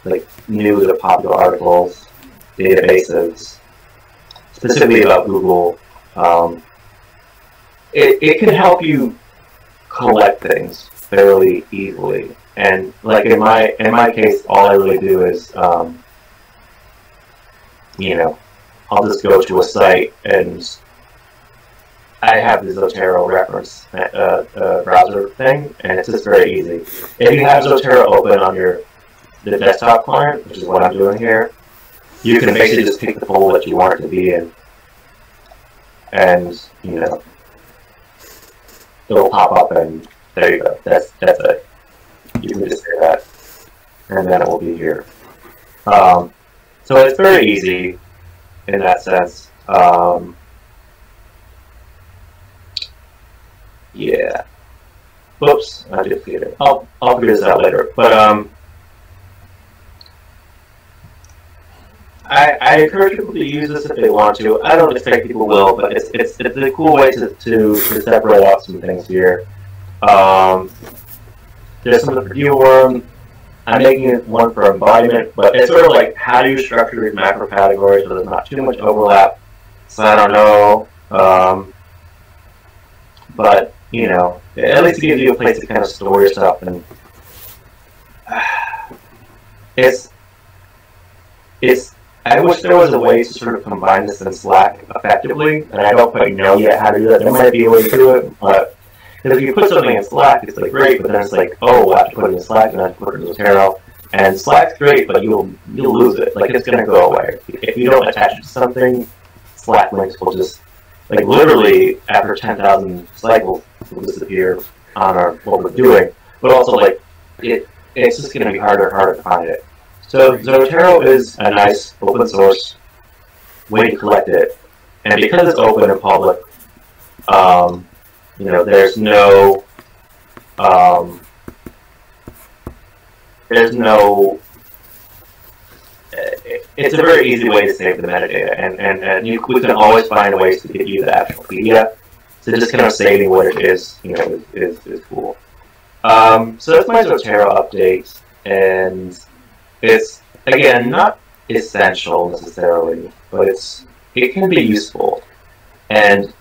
like news or popular articles, databases, specifically about Google, it can help you collect things fairly easily. And like in my case, all I really do is, I'll just go to a site and I have the Zotero reference browser thing, and it's just very easy. If you have Zotero open on the desktop client, which is what I'm doing here, you can basically just pick the folder that you want it to be in, and it'll pop up, and there you go. That's it. You can just say that, and then it will be here. So it's very easy in that sense. Yeah. Whoops, I did figure it. I'll figure this out later. But I encourage people to use this if they want to. I don't expect people will, but it's a cool way to separate out some things here. There's some for Worm. I'm making one for embodiment, but it's sort of like how do you structure these macro categories so there's not too much overlap. So I don't know. But at least it gives you a place to kind of store your stuff, and I wish there was a way to sort of combine this in Slack effectively, and I don't quite know yet how to do that. There might be a way to do it, but if you put something in Slack, it's like great, but then it's like, oh, I have to put it in Slack, and I have to put it in Zotero, and Slack's great, but you'll lose it. Like, it's gonna go away if you don't attach it to something. Slack links will just, like, literally after 10,000 cycles, will disappear on what we're doing. But also, like, it's just going to be harder and harder to find it. So Zotero is a nice open source way to collect it, and because it's open and public, there's no it's a very easy way to save the metadata, and we can always find ways to get you the actual PDF. So just kind of saving what it is, is cool. So that's my Zotero update, and it's, again, not essential necessarily, but it can be useful. And,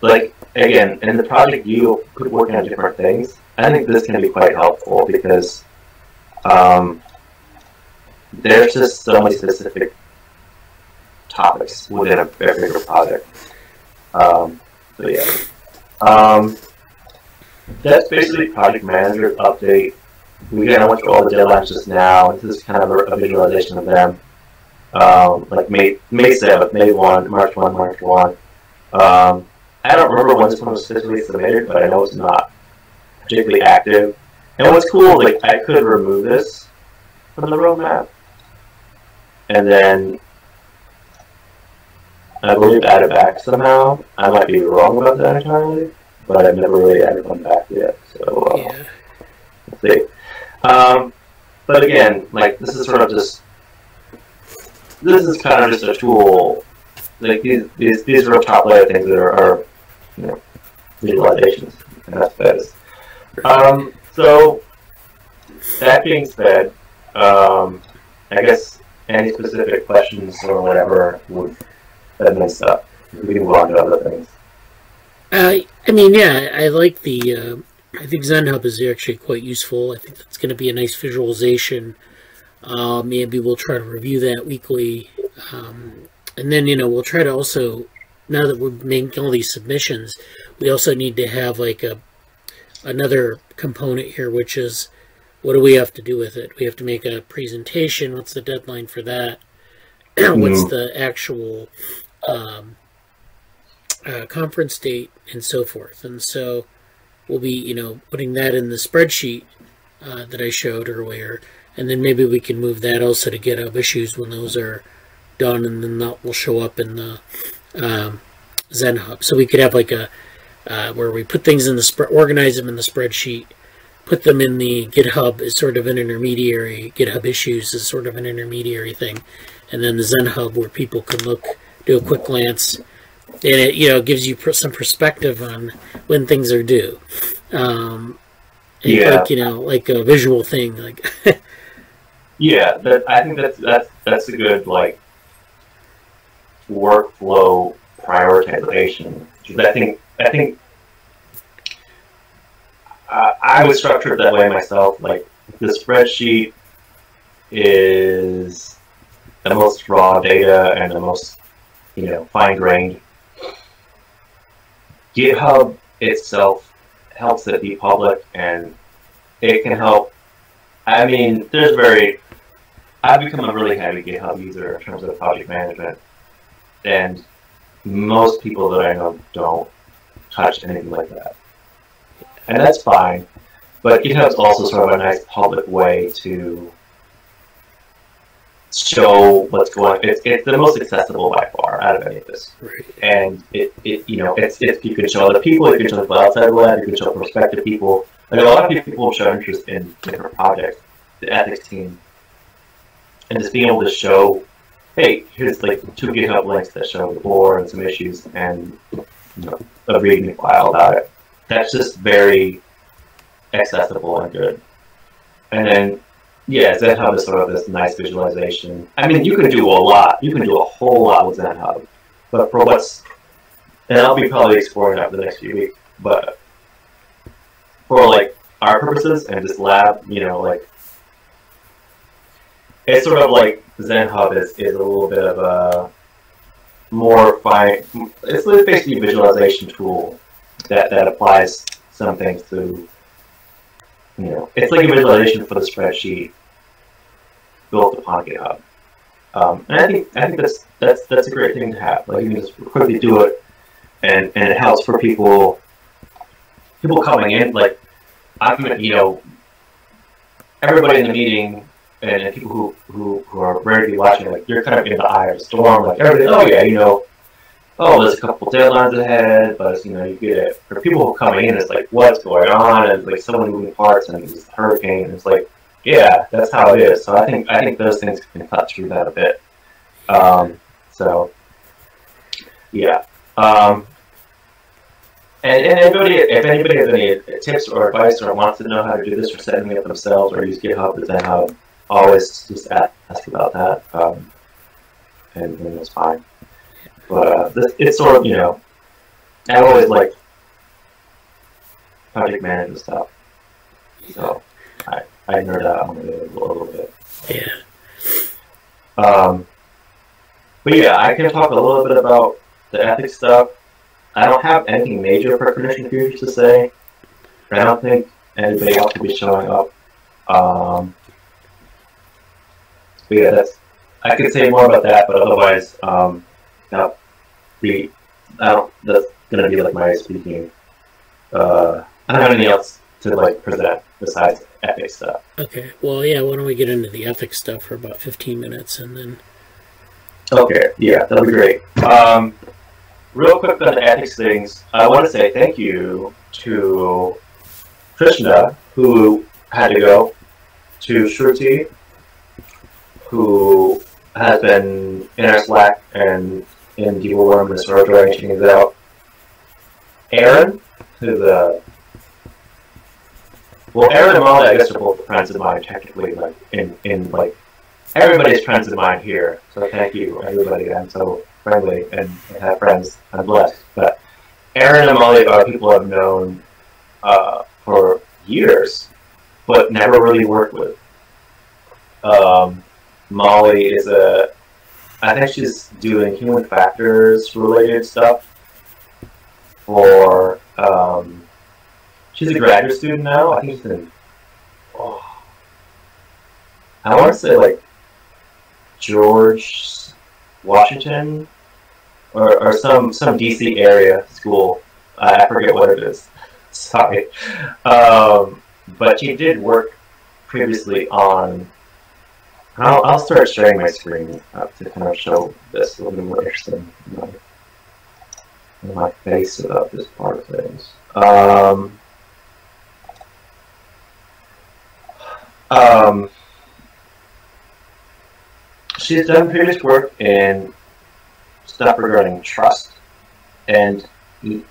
like, again, in the project you could work on different things. I think this can be quite helpful because there's just so many specific topics within a bigger project. So yeah. That's basically Project Manager's update. We went through all the deadlines just now. This is kind of a visualization of them. Like May 7th, May 1, March 1, March 1. I don't remember when this one was officially submitted, but I know it's not particularly active. And what's cool, like, I could remove this from the roadmap, and then I believe added back somehow. I might be wrong about that entirely, but I've never really added one back yet. So Yeah. let's see. But again, like this is sort of just kind of just a tool. Like these are top layer things that are you know, visualizations, and that's best. So that being said, I guess any specific questions or whatever would admin stuff. We can move on to other things. I mean, yeah, I like the. I think ZenHub is actually quite useful. I think that's going to be a nice visualization. Maybe we'll try to review that weekly, and then we'll try to also. Now that we're making all these submissions, we also need to have like another component here, which is what do we have to do with it? We have to make a presentation. What's the deadline for that? What's the actual conference date and so forth? And so we'll be, putting that in the spreadsheet that I showed earlier, and then maybe we can move that also to GitHub issues when those are done, and then that will show up in the ZenHub. So we could have like a where we put things in the organize them in the spreadsheet, put them in the GitHub as sort of an intermediary. GitHub issues is sort of an intermediary thing, and then the ZenHub where people can do a quick glance, and it gives you some perspective on when things are due. Yeah. Like a visual thing, like. Yeah, I think that's a good like workflow prioritization. I think I would structure it that way myself. Like the spreadsheet is the most raw data and the most fine-grained. GitHub itself helps it be public, and it can help. I mean, I've become a really heavy GitHub user in terms of project management, and most people that I know don't touch anything like that. And that's fine, but GitHub's also sort of a nice public way to show what's going on. It's the most accessible by far out of any of this. Right. And it's you can show other people, you can show the outside web, you can show prospective people. Like a lot of people show interest in different projects, the ethics team, and just being able to show, hey, here's like 2 GitHub links that show the board and some issues and a README file about it. That's just very accessible and good. And then, yeah, ZenHub is sort of this nice visualization. I mean, you can do a lot. You can do a whole lot with ZenHub. But for and I'll be probably exploring that for the next few weeks, but for like our purposes and just lab, like it's sort of like ZenHub is a little bit of a more fine. It's basically a visualization tool that applies some things to. It's like a visualization for the spreadsheet built upon GitHub, and I think that's a great thing to have. Like you can just quickly do it, and it helps for people coming in. Like everybody in the meeting and people who are rarely watching, like you're kind of in the eye of the storm. Like everybody, oh yeah, there's a couple deadlines ahead, but you get it. For people who are coming in, it's like what's going on, and like so many moving parts, and it's a hurricane. And it's like, yeah, that's how it is. So I think those things can cut through that a bit. So yeah. And if anybody has any tips or advice or wants to know how to do this or setting it up themselves or use GitHub or ZenHub, always just ask about that, and it's fine. But it's sort of, I always like project management stuff, so I nerd out on it a little bit. Yeah. But yeah, I can talk a little bit about the ethics stuff. I don't have anything major for Cognition Futures to say. I don't think anybody else will be showing up. But yeah, I could say more about that, but otherwise, that's gonna be like my speaking. I don't have anything else to like present besides ethics stuff. Okay. Well, yeah. Why don't we get into the ethics stuff for about 15 minutes, and then Okay, yeah, that'll be great. Real quick on the ethics things, I want to say thank you to Krishna, who had to go, to Shruti, who has been in our Slack and in Deeble Worm and sort of checking things out. Aaron, who's well, Aaron and Molly, I guess, are both friends of mine, technically, like, in like, everybody's friends of mine here, so thank you, everybody. I'm so friendly and have friends. I'm blessed. But Aaron and Molly are people I've known for years, but never really worked with. Molly is I think she's doing human factors related stuff for, she's a graduate student now. I think she's in, I want to say like George Washington or some DC area school. I forget what it is. Sorry. But she did work previously on, I'll start sharing my screen to kind of show this a little bit more interesting in my face about this part of things. She's done previous work in stuff regarding trust and human,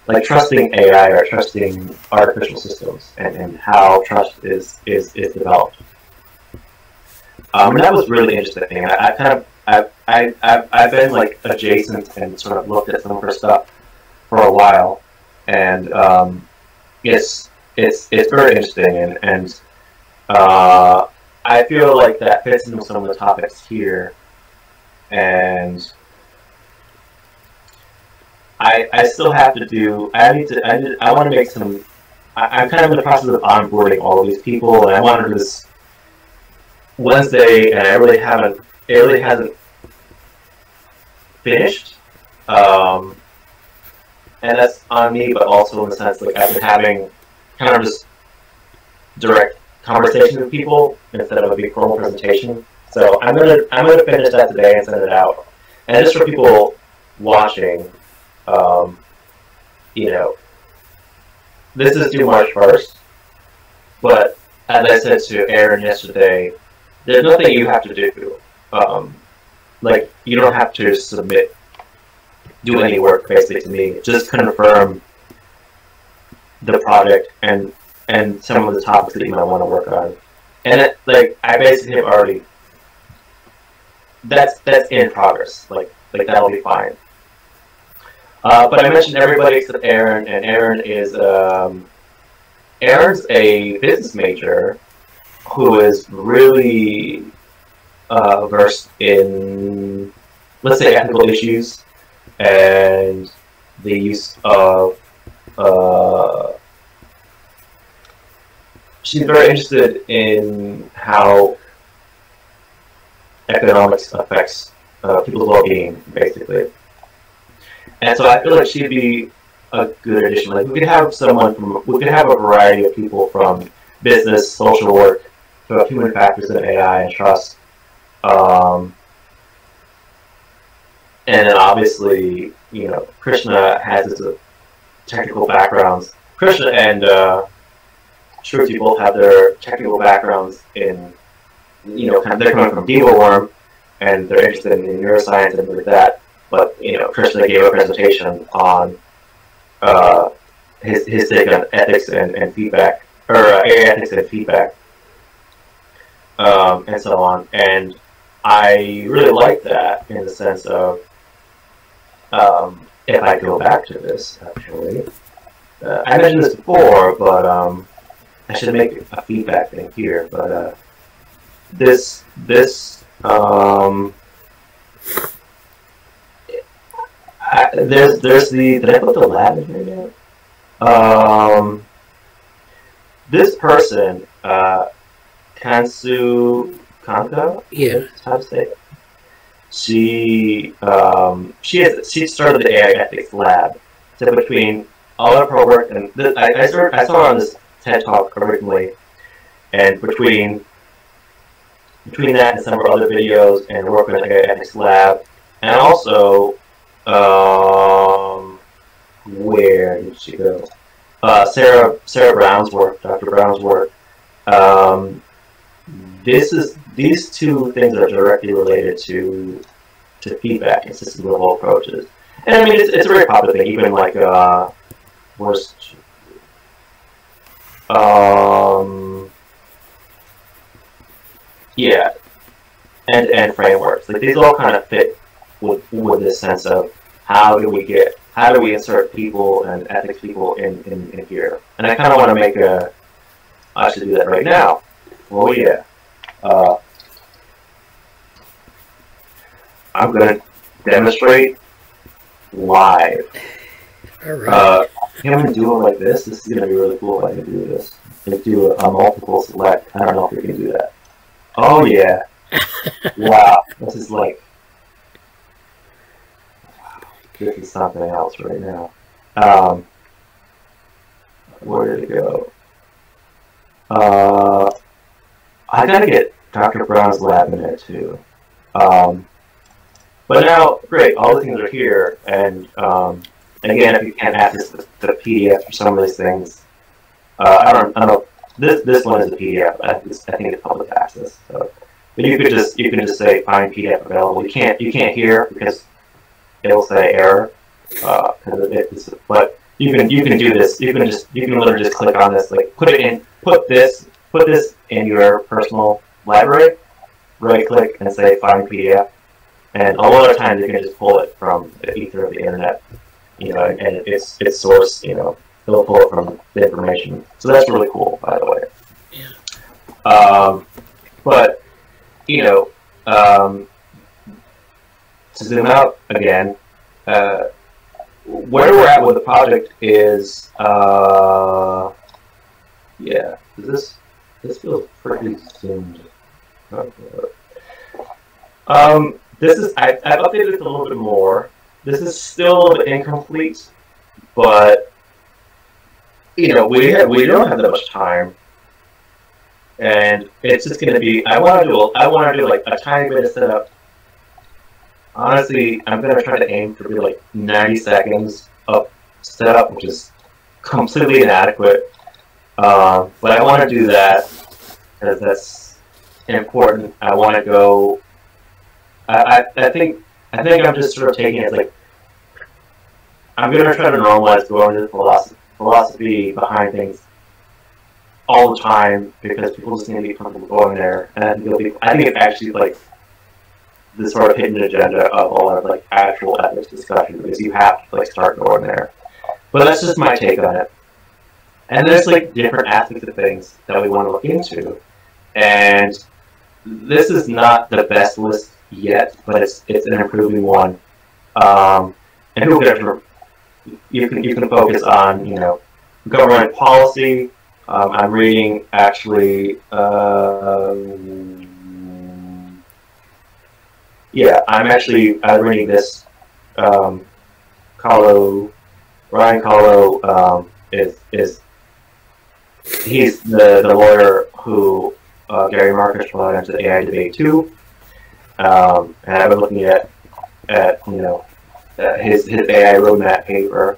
like trusting AI or trusting artificial systems and how trust is developed. And that was really interesting. I've been like adjacent and sort of looked at some of her stuff for a while, and it's very interesting, and I feel like that fits into some of the topics here, and I still have to do. I want to make some. I'm kind of in the process of onboarding all of these people, and I want to do this Wednesday, and it really hasn't finished, and that's on me, but also in the sense like I've been having kind of just direct conversation with people instead of a big formal presentation. So I'm gonna finish that today and send it out. And just for people watching, you know, this is due March 1st, but as I said to Aaron yesterday, there's nothing you have to do. Like, you don't have to do any work basically to me. Just confirm the project and some of the topics that you might want to work on. And like, I basically have already, that's in progress. Like that'll be fine. But I mentioned everybody except Aaron, and Aaron is, Aaron's a business major who is really versed in, let's say, ethical issues and the use of, she's very interested in how economics affects people's well-being, basically. And so I feel like she'd be a good addition. Like, we could have a variety of people from business, social work, to human factors in AI and trust. And then obviously, you know, Krishna has his technical backgrounds. Krishna and Shruti both have their technical backgrounds in, you know, they're coming from Deeble Worm, and they're interested in neuroscience and things like that. But, you know, Krishna gave a presentation on his take on ethics and feedback, or AI ethics and feedback, and so on. And I really like that in the sense of, if I go back to this, actually, I mentioned this before, but I should make a feedback thing here. But there's the, did I put the lab in here yet? This person, Kansu Kanka? Yeah. How to say it? She started the AI ethics lab. So between all of her work and I saw her on this TED Talk originally, and between between that and some of our other videos and work with the ethics lab, and also, where did she go? Sarah Brown's work, Dr. Brown's work. These two things are directly related to feedback and system level approaches. And I mean, it's a very popular thing, even like yeah, end-to-end frameworks. Like these all kind of fit with this sense of how do we insert people and ethics people in here. And I kind of want to make I should do that right now. Oh yeah. I'm going to demonstrate live. All right. I'm going to do it like this. This is going to be really cool if I can do this. If do a multiple select. I don't know if we can do that. Oh yeah. Wow. This is like, this is something else right now. Where did it go? I gotta get Dr. Brown's lab in there too. But now, great, all the things are here, and again, if you can't access the PDF for some of these things, I don't know. This one is a PDF. I think it's public access. So, but you can just say find PDF available. You can't hear because it'll say error. But you can do this. You can literally just click on this, like put this in your personal library. Right click and say find PDF. And a lot of times you can just pull it from the ether of the internet, and it's source, it'll pull it from the information. So that's really cool, by the way. Yeah. But, to zoom out again, where we're at with the project is, yeah, this feels pretty zoomed. This is, I've updated it a little bit more. This is still a little bit incomplete, but, we don't have that much time. And it's just going to be, I want to do like a tiny bit of setup. Honestly, I'm going to try to aim for like 90 seconds of setup, which is completely inadequate. But I want to do that because that's important. I want to go, I think I'm just sort of taking it like, I'm going to try to normalize going into the philosophy behind things all the time because people just need to be comfortable going there. And I think it's actually like the sort of hidden agenda of all our like actual ethics discussion because you have to like start going there. But that's just my take on it. And there's like different aspects of things that we want to look into. And this is not the best list yet, but it's an improving one. And you can focus on government policy. I'm reading actually. Yeah, I'm reading this. Ryan Kahlo is he's the lawyer who Gary Marcus brought into the AI debate too. And I've been looking at his AI roadmap paper,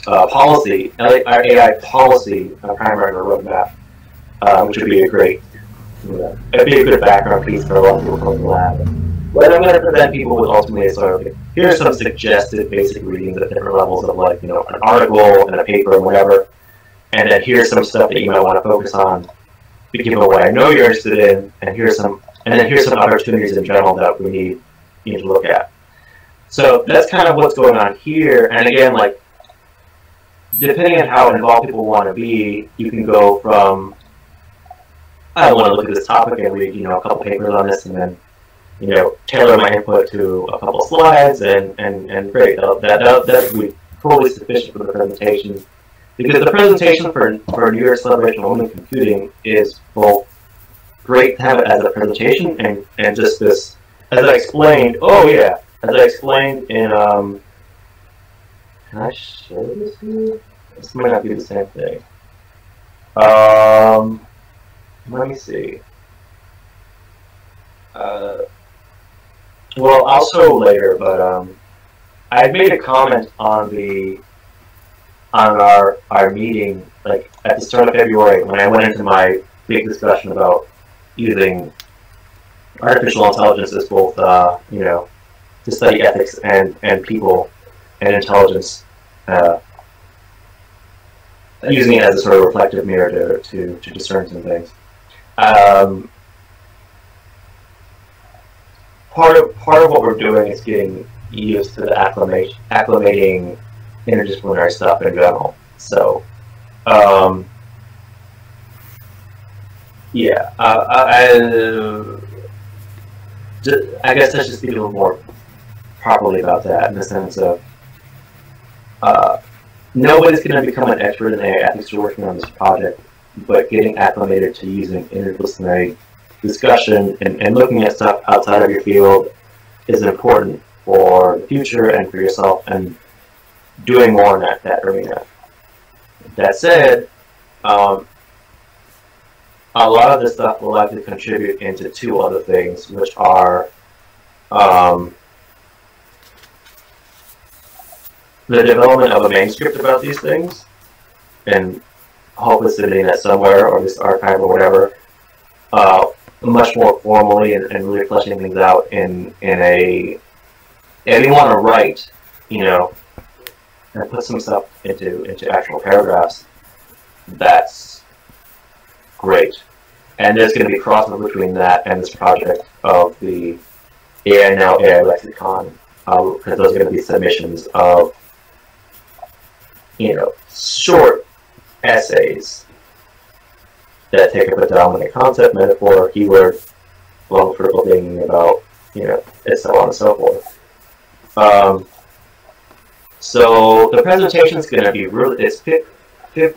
policy, our AI policy primary roadmap, which would be it'd be a good background piece for a lot of people from the lab. But I'm going to present people with ultimately sort of here's some suggested basic readings at different levels of like an article and a paper and whatever, and then here's some stuff that you might want to focus on, given what I know you're interested in, and here's some opportunities in general that we need to look at. So that's kind of what's going on here. And again, like depending on how involved people want to be, you can go from I want to look at this topic and read a couple papers on this, and then tailor my input to a couple slides, and great. That would be totally sufficient for the presentation, because the presentation for neurocelebration only computing is both great to have it as a presentation and just this, as I explained. Oh yeah, as I explained in can I show this here? This might not be the same thing. Let me see. well, I'll show later, but I had made a comment on our meeting, like at the start of February, when I went into my big discussion about using artificial intelligence as both, you know, to study ethics and people and intelligence, using it as a sort of reflective mirror to discern some things. Part of what we're doing is getting used to the acclimating interdisciplinary stuff in general. So, yeah, I guess let's just speak a little more properly about that in the sense of nobody's going to become an expert in AI ethics who are working on this project, but getting acclimated to using interdisciplinary discussion and looking at stuff outside of your field is important for the future and for yourself, and doing more in that arena. That said, a lot of this stuff will likely contribute into two other things, which are the development of a manuscript about these things, and hopefully submitting that somewhere, or this archive or whatever, much more formally and really fleshing things out in a, if you want to write, you know, and put some stuff into actual paragraphs, that's great. And there's going to be crossover between that and this project of the AI Now AI Lexicon, because those are going to be submissions of, you know, short essays that take up a dominant concept, metaphor, keyword, long critical thinking about, you know, and so on and so forth. So the presentation is going to be really,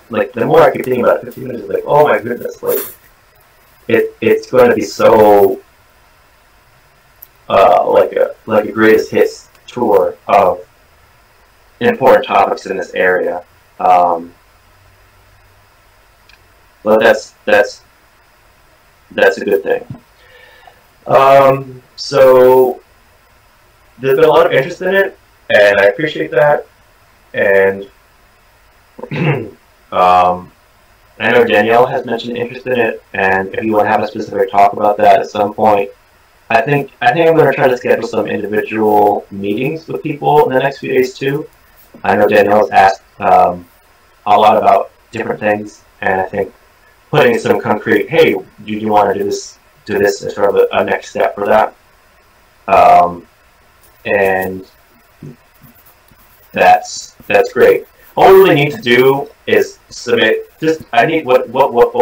like, the more I keep thinking about it, 15 minutes is like, oh my goodness, like, it's going to be so, like a greatest hits tour of important topics in this area. But that's a good thing. So there's been a lot of interest in it, and I appreciate that. And I know Danielle has mentioned interest in it, and if you want to have a specific talk about that at some point, I think I'm going to try to schedule some individual meetings with people in the next few days too. I know Danielle has asked a lot about different things, and I think putting some concrete, hey, do you want to do this as sort of a next step for that, and that's great. All we really need to do is submit. I need what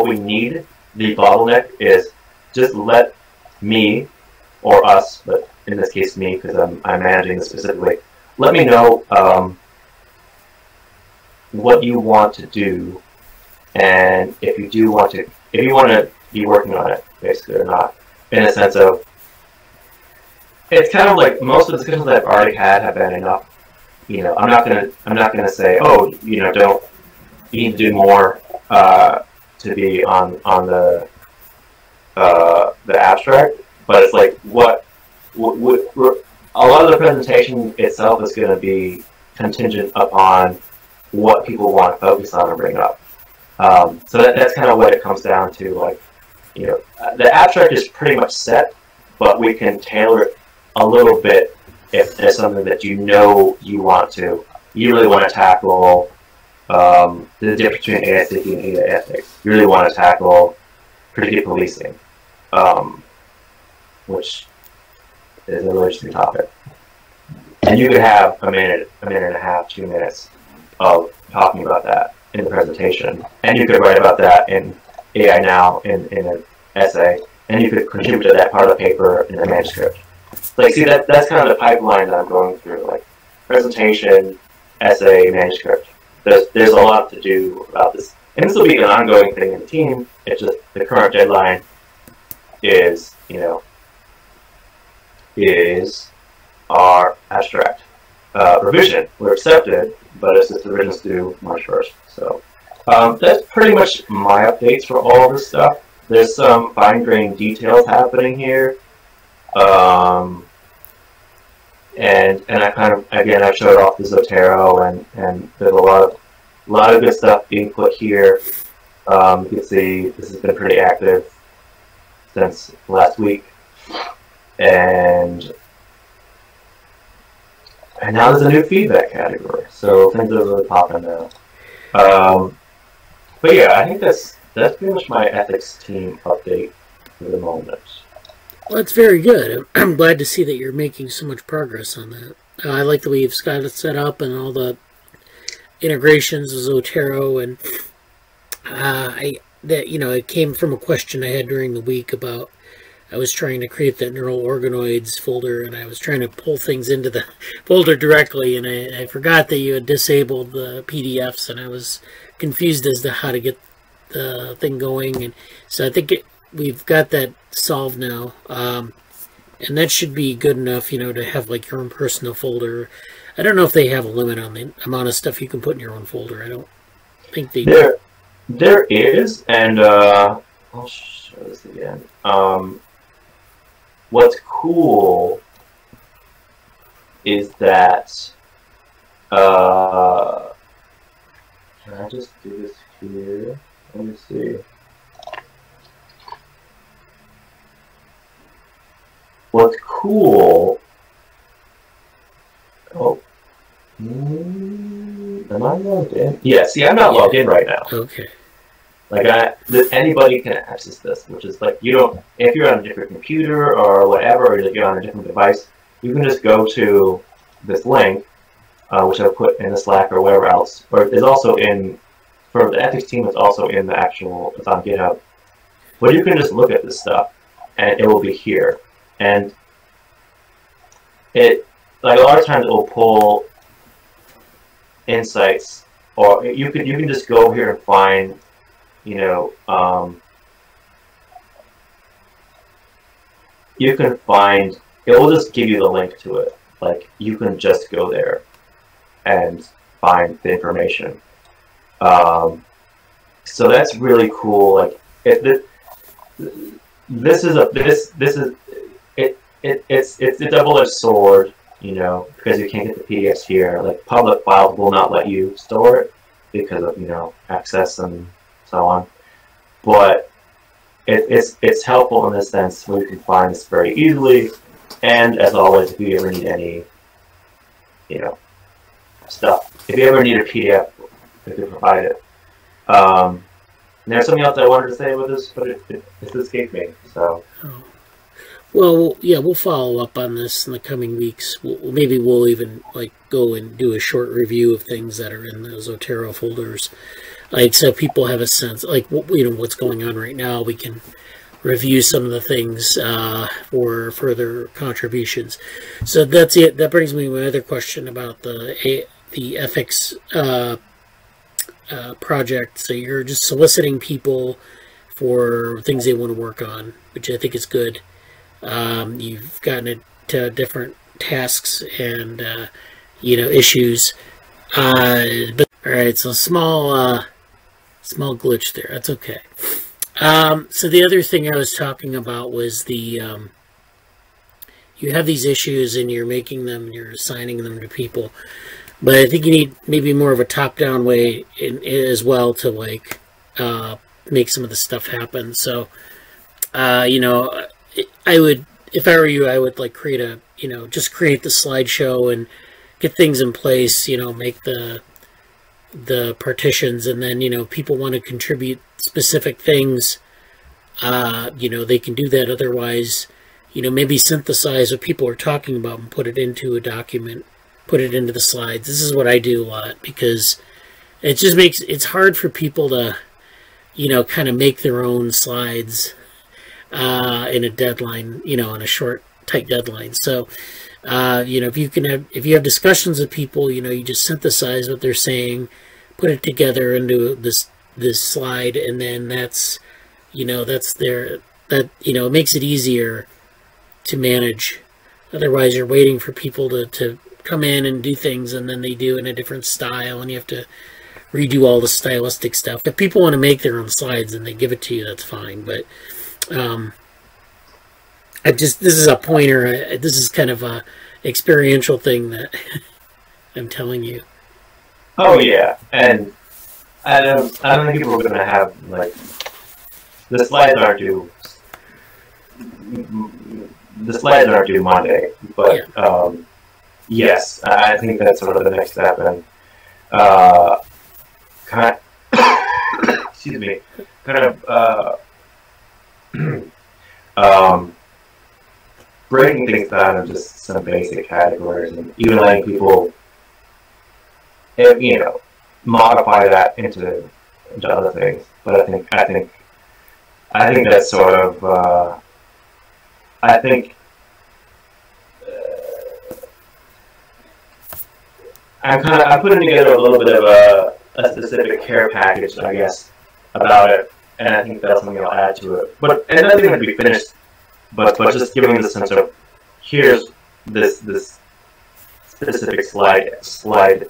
we need. The bottleneck is just let me or us, but in this case me, because I'm managing this specifically. Let me know what you want to do, and if you want to be working on it, basically, or not, in a sense of, it's kind of like most of the discussions that I've already had have been enough. You know, I'm not gonna say, oh, you know, you need to do more to be on the abstract, but it's like what a lot of the presentation itself is going to be contingent upon what people want to focus on and bring up. So that's kind of what it comes down to. Like, you know, the abstract is pretty much set, but we can tailor it a little bit if there's something that you know you really want to tackle. The difference between AI thinking and AI ethics. You really want to tackle predictive policing, which is a really interesting topic. And you could have a minute and a half, 2 minutes of talking about that in the presentation. And you could write about that in AI Now in an essay. And you could contribute to that part of the paper in the manuscript. Like, see, that's kind of the pipeline that I'm going through. Like, presentation, essay, manuscript. There's a lot to do about this. And this will be an ongoing thing in the team. It's just the current deadline is, you know, is our abstract revision. We're accepted, but it's just the revision's due March 1st. So that's pretty much my updates for all this stuff. There's some fine-grained details happening here. And I kind of, again, I showed off the Zotero, and there's a lot of good stuff being put here. You can see this has been pretty active since last week, and now there's a new feedback category, so things are really popping now. But yeah, I think that's pretty much my ethics team update for the moment. Well, that's very good. I'm glad to see that you're making so much progress on that. I like the way you've got it set up and all the integrations with Zotero, and it came from a question I had during the week about, I was trying to create that neural organoids folder, and I was trying to pull things into the folder directly, and I forgot that you had disabled the PDFs, and I was confused as to how to get the thing going. And so I think we've got that solved now, and that should be good enough, to have like your own personal folder. I don't know if they have a limit on the amount of stuff you can put in your own folder. I don't think they do. There is, and I'll show this again. What's cool is that, can I just do this here? Let me see. What's cool, am I logged in? Yeah, see, I'm not logged in right now. Okay. Like, anybody can access this, which is like, if you're on a different computer or whatever, or you're on a different device, you can just go to this link, which I've put in the Slack or wherever else, or is also for the ethics team, it's also in the it's on GitHub. But you can just look at this stuff, and it will be here. And like, a lot of times it will pull insights, or you can just go here and find, you can find, it will just give you the link to it. Like, you can just go there and find the information. So that's really cool. Like, it's a double-edged sword, because you can't get the PDFs here. Like, public files will not let you store it because of, access and so on. But it's helpful in this sense where you can find this very easily. And as always, if you ever need any, stuff, if you ever need a PDF, we can provide it. And there's something else I wanted to say with this, but it escaped me. So. Oh. Well, yeah, we'll follow up on this in the coming weeks. Maybe we'll even go and do a short review of things that are in the Zotero folders, so people have a sense, what's going on right now. We can review some of the things for further contributions. So that's it. That brings me to my other question about the ethics project. So you're just soliciting people for things they want to work on, which I think is good. You've gotten into different tasks and issues. But all right, so small glitch there. That's okay. So the other thing I was talking about was you have these issues and you're making them, you're assigning them to people, but I think you need maybe more of a top-down way as well to make some of the stuff happen. So, I would, if I were you, I would create just create the slideshow and get things in place, make the partitions, and then, people want to contribute specific things, they can do that. Otherwise, maybe synthesize what people are talking about and put it into a document, put it into the slides. This is what I do a lot, because it just it's hard for people to, kind of make their own slides in a deadline, in a short, tight deadline. So, if you have discussions with people, you just synthesize what they're saying, put it together into this slide, and then it makes it easier to manage. Otherwise, you're waiting for people to come in and do things, and then they do in a different style, and you have to redo all the stylistic stuff. If people want to make their own slides and they give it to you, that's fine. But this is a pointer. This is kind of a experiential thing that I'm telling you. Oh yeah, and I don't think people are going to have like the slides aren't due. The slides aren't due Monday, but yes, I think that's sort of the next step, and kind of, excuse me, kind of breaking things down into just some basic categories, and even letting people, you know, modify that into other things. But I think that's sort of I'm putting together a little bit of a specific care package, I guess, about it, and I think that's something I'll add to it. But it doesn't even be finished. But just giving the sense of here's this specific slide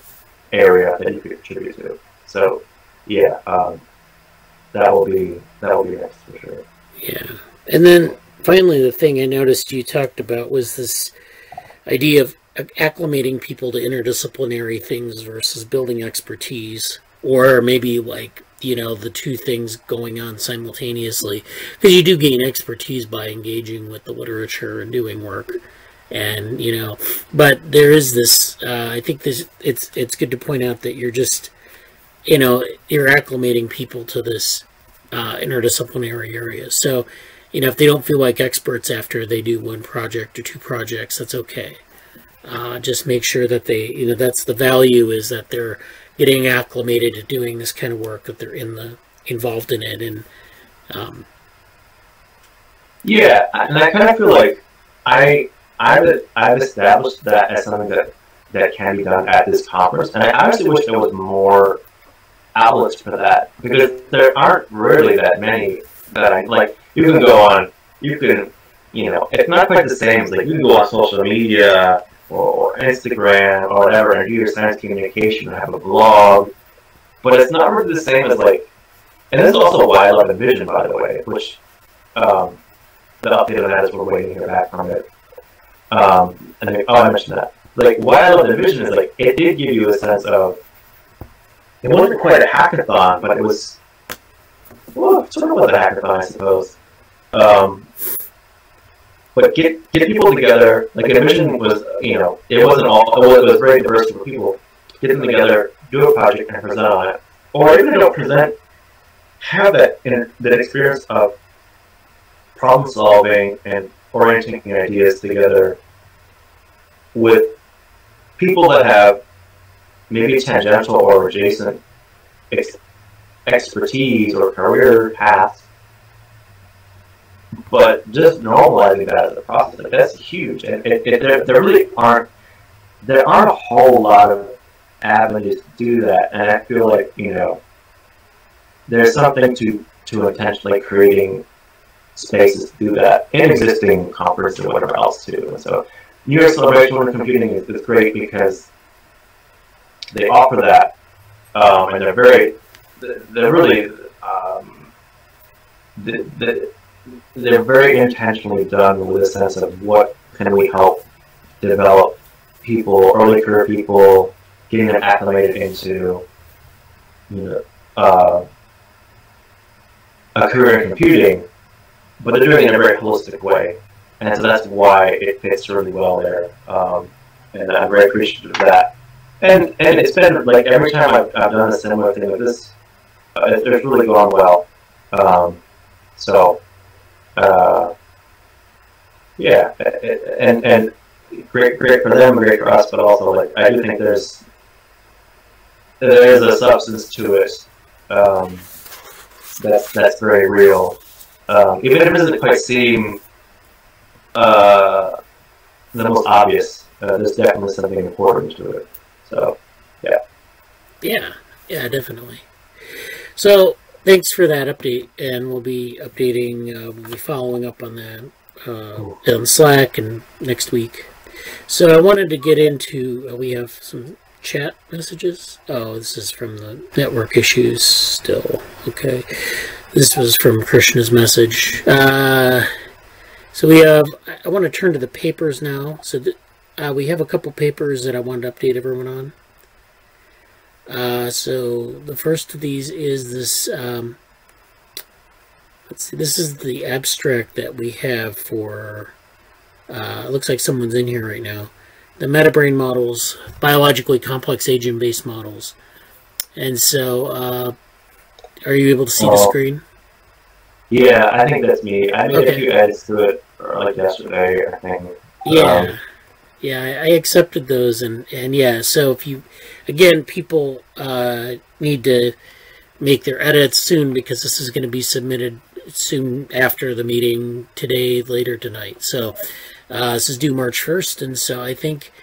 area that you could contribute to. So yeah, that will be next for sure. Yeah, and then finally, the thing I noticed you talked about was this idea of acclimating people to interdisciplinary things versus building expertise, or maybe like, you know, the two things going on simultaneously, because you do gain expertise by engaging with the literature and doing work, and you know, but there is this I think this it's good to point out that you're just, you know, you're acclimating people to this interdisciplinary area. So, you know, if they don't feel like experts after they do one project or two projects, that's okay. Just make sure that they, you know, that's the value, is that they're getting acclimated to doing this kind of work, that they're involved in it, and yeah, and I kind of feel like I've established that as something that can be done at this conference, and I actually wish there was more outlets for that, because there aren't really that many that I like. You can go on, you can, you know, it's not quite the same as like you can go on social media or Instagram or whatever and do your science communication and have a blog, but it's not really the same as like, and this is also why I love Envision, by the way, which the update on that is we're waiting to hear back from it. And then, I mentioned that. Like, why I love Envision is like, it did give you a sense of, it wasn't quite a hackathon, but it was, well, sort of was a hackathon, I suppose. But get people together. Like Envision was, you know, it wasn't all. It was very diverse for people. Get them together, do a project, and present on it. Or even if they don't present, have that experience of problem solving and orienting ideas together with people that have maybe tangential or adjacent expertise or career paths. But just normalizing that as a process, like, that's huge. And there really aren't a whole lot of avenues to do that. And I feel like, you know, there's something to intentionally creating spaces to do that in existing conferences or whatever else too. And so Neurocelebration Computing is great because they offer that, and they're very intentionally done with a sense of what can we help develop people, early career people, getting them acclimated into, you know, a career in computing, but they're doing it in a very holistic way, and so that's why it fits really well there. And I'm very appreciative of that. And it's been like every time I've done a similar thing like this, it's really gone well. Yeah, and great for them, great for us, but also like I do think there is a substance to it that's very real, even if it doesn't quite seem the most obvious. There's definitely something important to it. So yeah, definitely. So thanks for that update, and we'll be updating, we'll be following up on that on Slack and next week. So I wanted to get into, we have some chat messages. Oh, this is from the network issues still. Okay. This was from Krishna's message. So we have, I want to turn to the papers now. So we have a couple papers that I wanted to update everyone on. So the first of these is this, let's see, this is the abstract that we have for, it looks like someone's in here right now. The metabrain models, biologically complex agent-based models. And so, are you able to see the screen? Yeah, I think that's me. I made a few edits to it, like yesterday, I think. Yeah. Yeah, I accepted those, and yeah, so if you, again, people need to make their edits soon because this is going to be submitted soon after the meeting today, later tonight. So this is due March 1st, and so I think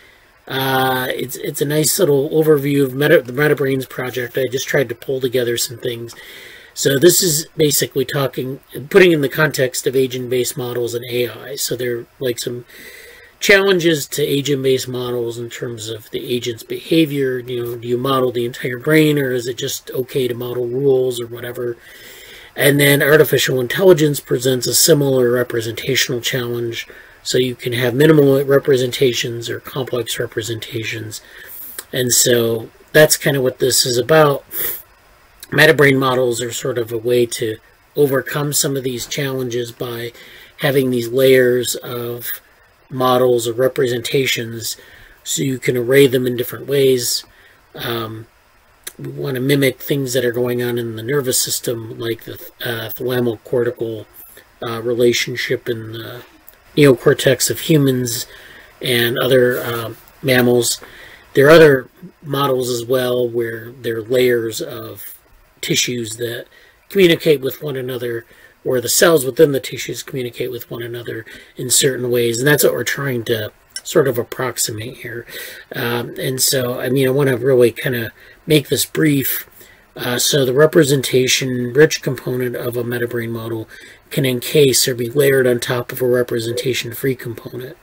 it's a nice little overview of the MetaBrains project. I just tried to pull together some things. So this is basically putting in the context of agent-based models and AI. So there are like some challenges to agent-based models in terms of the agent's behavior. You know, do you model the entire brain, or is it just okay to model rules or whatever? And then artificial intelligence presents a similar representational challenge. So you can have minimal representations or complex representations. And so that's kind of what this is about. Metabrain models are sort of a way to overcome some of these challenges by having these layers of models or representations so you can array them in different ways. We want to mimic things that are going on in the nervous system, like the thalamocortical relationship in the neocortex of humans and other mammals. There are other models as well where there are layers of tissues that communicate with one another, or the cells within the tissues communicate with one another in certain ways, and that's what we're trying to sort of approximate here. And so, I mean, I want to really kind of make this brief. So the representation-rich component of a metabrain model can encase or be layered on top of a representation-free component.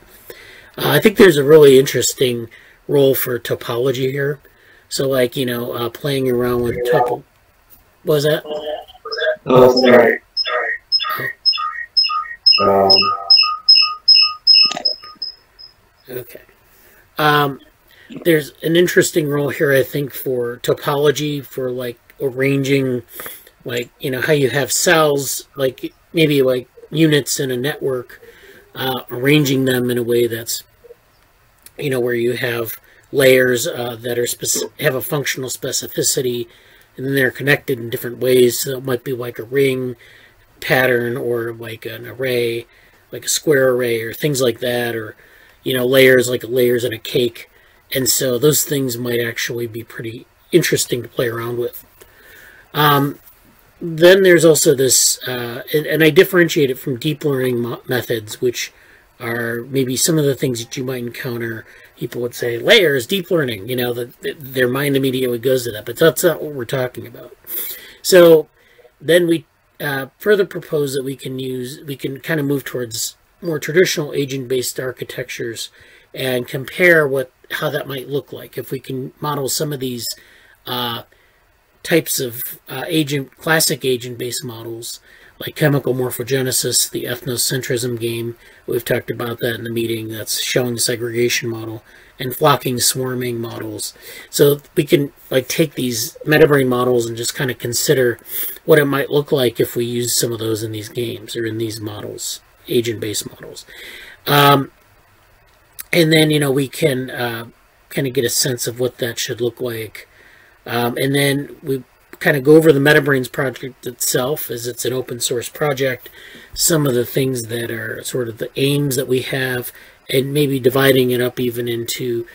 I think there's a really interesting role for topology here. So, like, you know, playing around with topology. What was that? Oh, sorry. Okay. There's an interesting role here, I think, for topology, for like arranging, like, you know, how you have cells, like maybe like units in a network, arranging them in a way that's, you know, where you have layers that are have a functional specificity, and then they're connected in different ways. So it might be like a ring pattern, or like an array, like a square array, or things like that, or, you know, layers, like layers in a cake. And so those things might actually be pretty interesting to play around with. Then there's also this, and I differentiate it from deep learning methods, which are maybe some of the things that you might encounter. People would say, layers, deep learning, you know, their mind immediately goes to that, but that's not what we're talking about. So then we further propose that we can kind of move towards more traditional agent-based architectures and compare how that might look like if we can model some of these types of classic agent-based models, like chemical morphogenesis, the ethnocentrism game. We've talked about that in the meeting. That's showing the segregation model, and flocking swarming models. So we can like take these metabrain models and just kind of consider what it might look like if we use some of those in these games or in these models, agent-based models. And then, you know, we can kind of get a sense of what that should look like. And then we kind of go over the MetaBrains project itself, as it's an open source project, some of the things that are sort of the aims that we have, and maybe dividing it up even into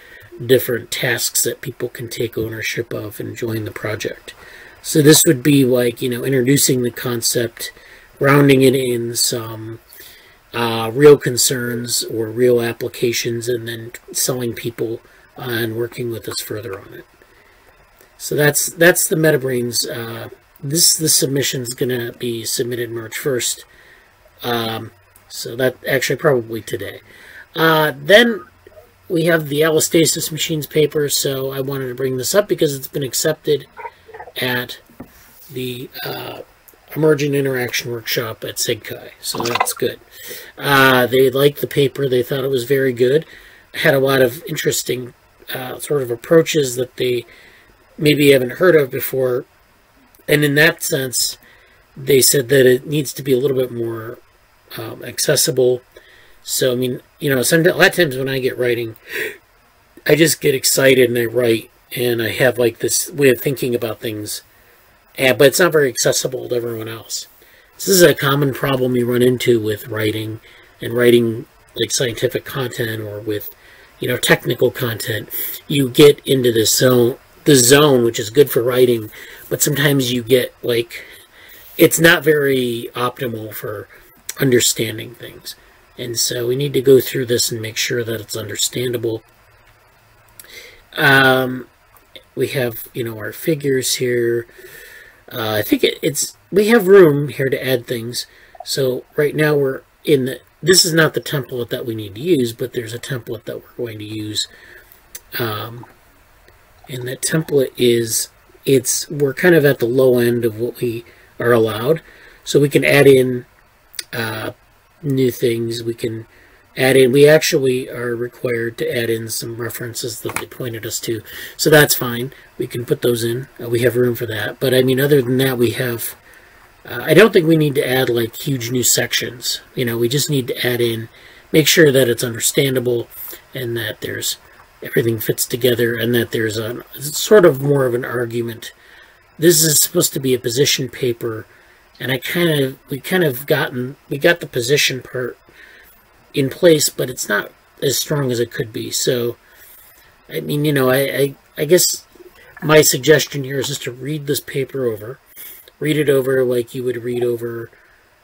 different tasks that people can take ownership of and join the project. So this would be like, you know, introducing the concept, grounding it in some real concerns or real applications, and then selling people and working with us further on it. So that's the MetaBrains. The submission is going to be submitted March 1st. So that actually probably today. Then we have the allostasis machines paper. So I wanted to bring this up because it's been accepted at the emergent interaction workshop at SIGCHI, so that's good. They liked the paper. They thought it was very good. Had a lot of interesting sort of approaches that they maybe haven't heard of before. And in that sense, they said that it needs to be a little bit more accessible. So, I mean, you know, a lot of times when I get writing, I just get excited and I write, and I have like this way of thinking about things, but it's not very accessible to everyone else. So this is a common problem you run into with writing, and writing like scientific content or with, you know, technical content. You get into this zone, which is good for writing, but sometimes you get like, it's not very optimal for understanding things. And so we need to go through this and make sure that it's understandable. We have, you know, our figures here. I think we have room here to add things. So right now we're in this is not the template that we need to use, but there's a template that we're going to use. And that template is, we're kind of at the low end of what we are allowed. So we can add in new things. We can add in, we actually are required to add in some references that they pointed us to. So that's fine. We can put those in. We have room for that. But I mean, other than that, we have, I don't think we need to add like huge new sections. You know, we just need to add in, make sure that it's understandable and that there's, everything fits together, and that there's a sort of more of an argument. This is supposed to be a position paper, and we got the position part in place, but it's not as strong as it could be. So, I mean, you know, I guess my suggestion here is just to read this paper over. Read it over like you would read over,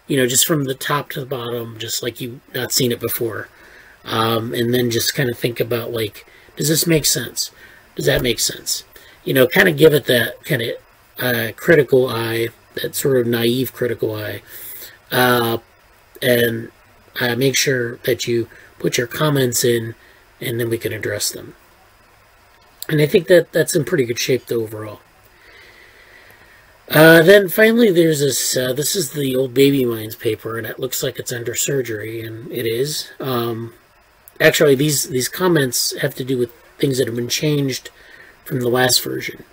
you know, just from the top to the bottom, just like you've not seen it before. And then just kind of think about, like, does this make sense? Does that make sense? You know, kind of give it that kind of critical eye, that sort of naive critical eye. And make sure that you put your comments in, and then we can address them. And I think that that's in pretty good shape overall. Then finally there's this, this is the old baby minds paper, and it looks like it's under surgery, and it is. Actually, these comments have to do with things that have been changed from the last version.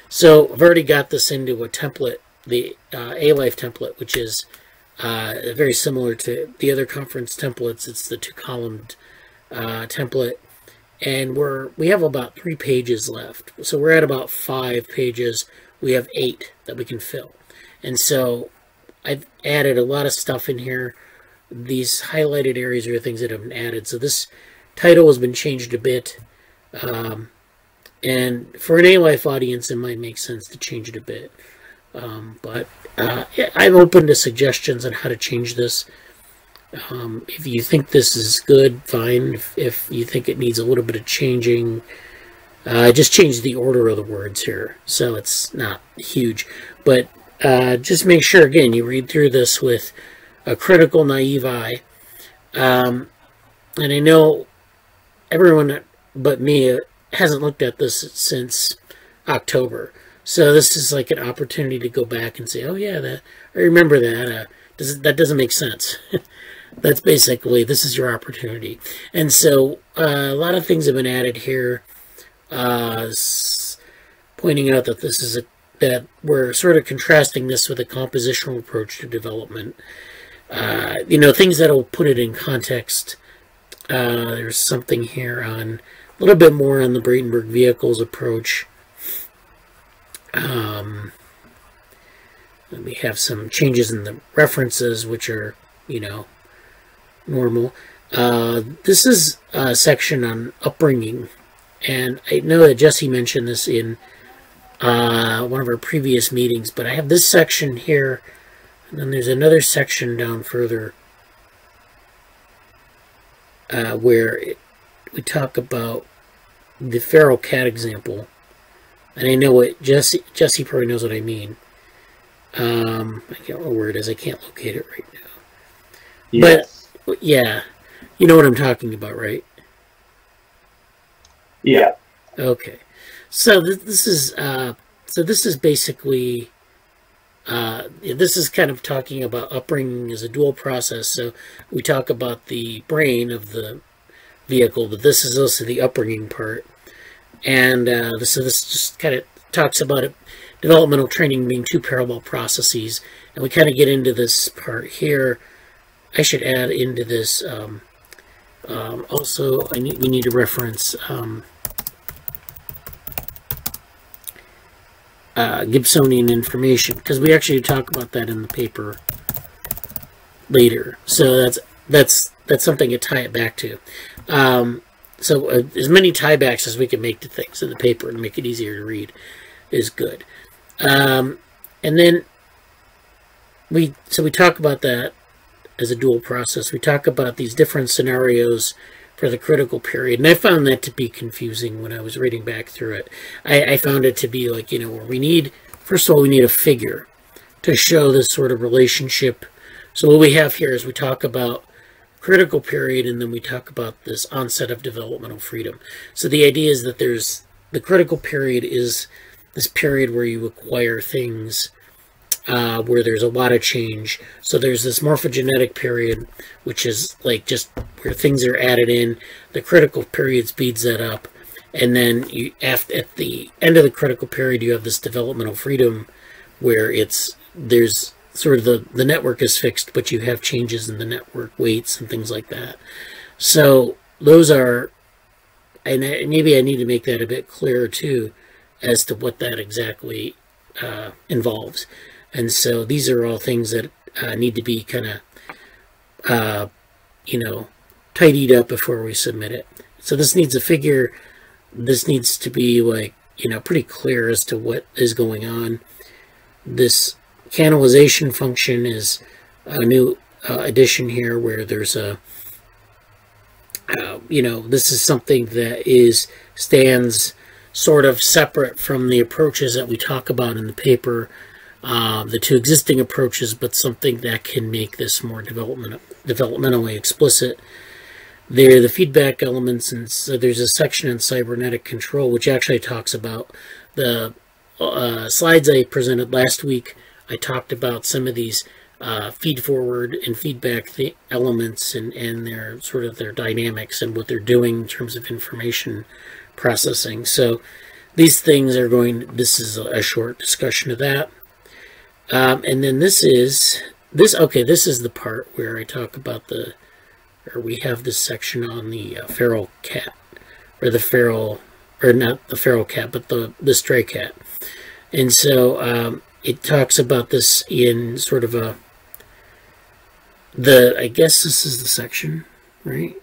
So I've already got this into a template, the A-Life template, which is very similar to the other conference templates. It's the two-columned template, and we have about 3 pages left. So we're at about 5 pages. We have 8 that we can fill. And so I've added a lot of stuff in here. These highlighted areas are things that have been added. So this title has been changed a bit. And for an A-Life audience, it might make sense to change it a bit. But I'm open to suggestions on how to change this. If you think this is good, fine. If you think it needs a little bit of changing, just change the order of the words here, so it's not huge. But just make sure, again, you read through this with a critical, naive eye. And I know everyone but me hasn't looked at this since October. So this is like an opportunity to go back and say, oh yeah, I remember that. That doesn't make sense. That's basically, this is your opportunity. And so a lot of things have been added here, pointing out that this is that we're sort of contrasting this with a compositional approach to development. You know, things that will put it in context. There's something here on a little bit more on the Bradenburg vehicles approach. We have some changes in the references, which are, you know, normal. This is a section on upbringing, and I know that Jesse mentioned this in one of our previous meetings, but I have this section here, and then there's another section down further where we talk about the feral cat example. And I know what Jesse probably knows what I mean. I can't remember where it is. I can't locate it right now. Yes. But yeah, you know what I'm talking about, right? Yeah. Okay. So this is basically This is kind of talking about upbringing as a dual process. So we talk about the brain of the vehicle, but this is also the upbringing part. And so this just kind of talks about it, developmental training being two parallel processes. And we kind of get into this part here. I should add into this also, we need to reference Gibsonian information, because we actually talk about that in the paper later. So that's something to tie it back to. So as many tiebacks as we can make to things in the paper to make it easier to read is good. And then we talk about that as a dual process. We talk about these different scenarios for the critical period, and I found that to be confusing when I was reading back through it. I found it to be like, where we need, first of all, we need a figure to show this sort of relationship. So what we have here is we talk about critical period, and then we talk about this onset of developmental freedom. So the idea is that there's the critical period is this period where you acquire things, where there's a lot of change. So there's this morphogenetic period, which is like just where things are added in. The critical period speeds that up. And then at the end of the critical period, you have this developmental freedom where there's sort of the network is fixed, but you have changes in the network weights and things like that. So those are, and maybe I need to make that a bit clearer too, as to what that exactly involves. And so these are all things that need to be kind of, tidied up before we submit it. So this needs a figure. This needs to be like, pretty clear as to what is going on. This canalization function is a new addition here, where there's a, this is something that stands sort of separate from the approaches that we talk about in the paper. The two existing approaches, but something that can make this more developmentally explicit. They're the feedback elements, and so there's a section in cybernetic control which actually talks about the slides I presented last week. I talked about some of these feed forward and feedback elements and their sort of their dynamics and what they're doing in terms of information processing. So these things are this is a short discussion of that. And then this is the part where I talk about we have this section on the feral cat, or not the feral cat, but the stray cat. And so it talks about this in sort of I guess this is the section, right?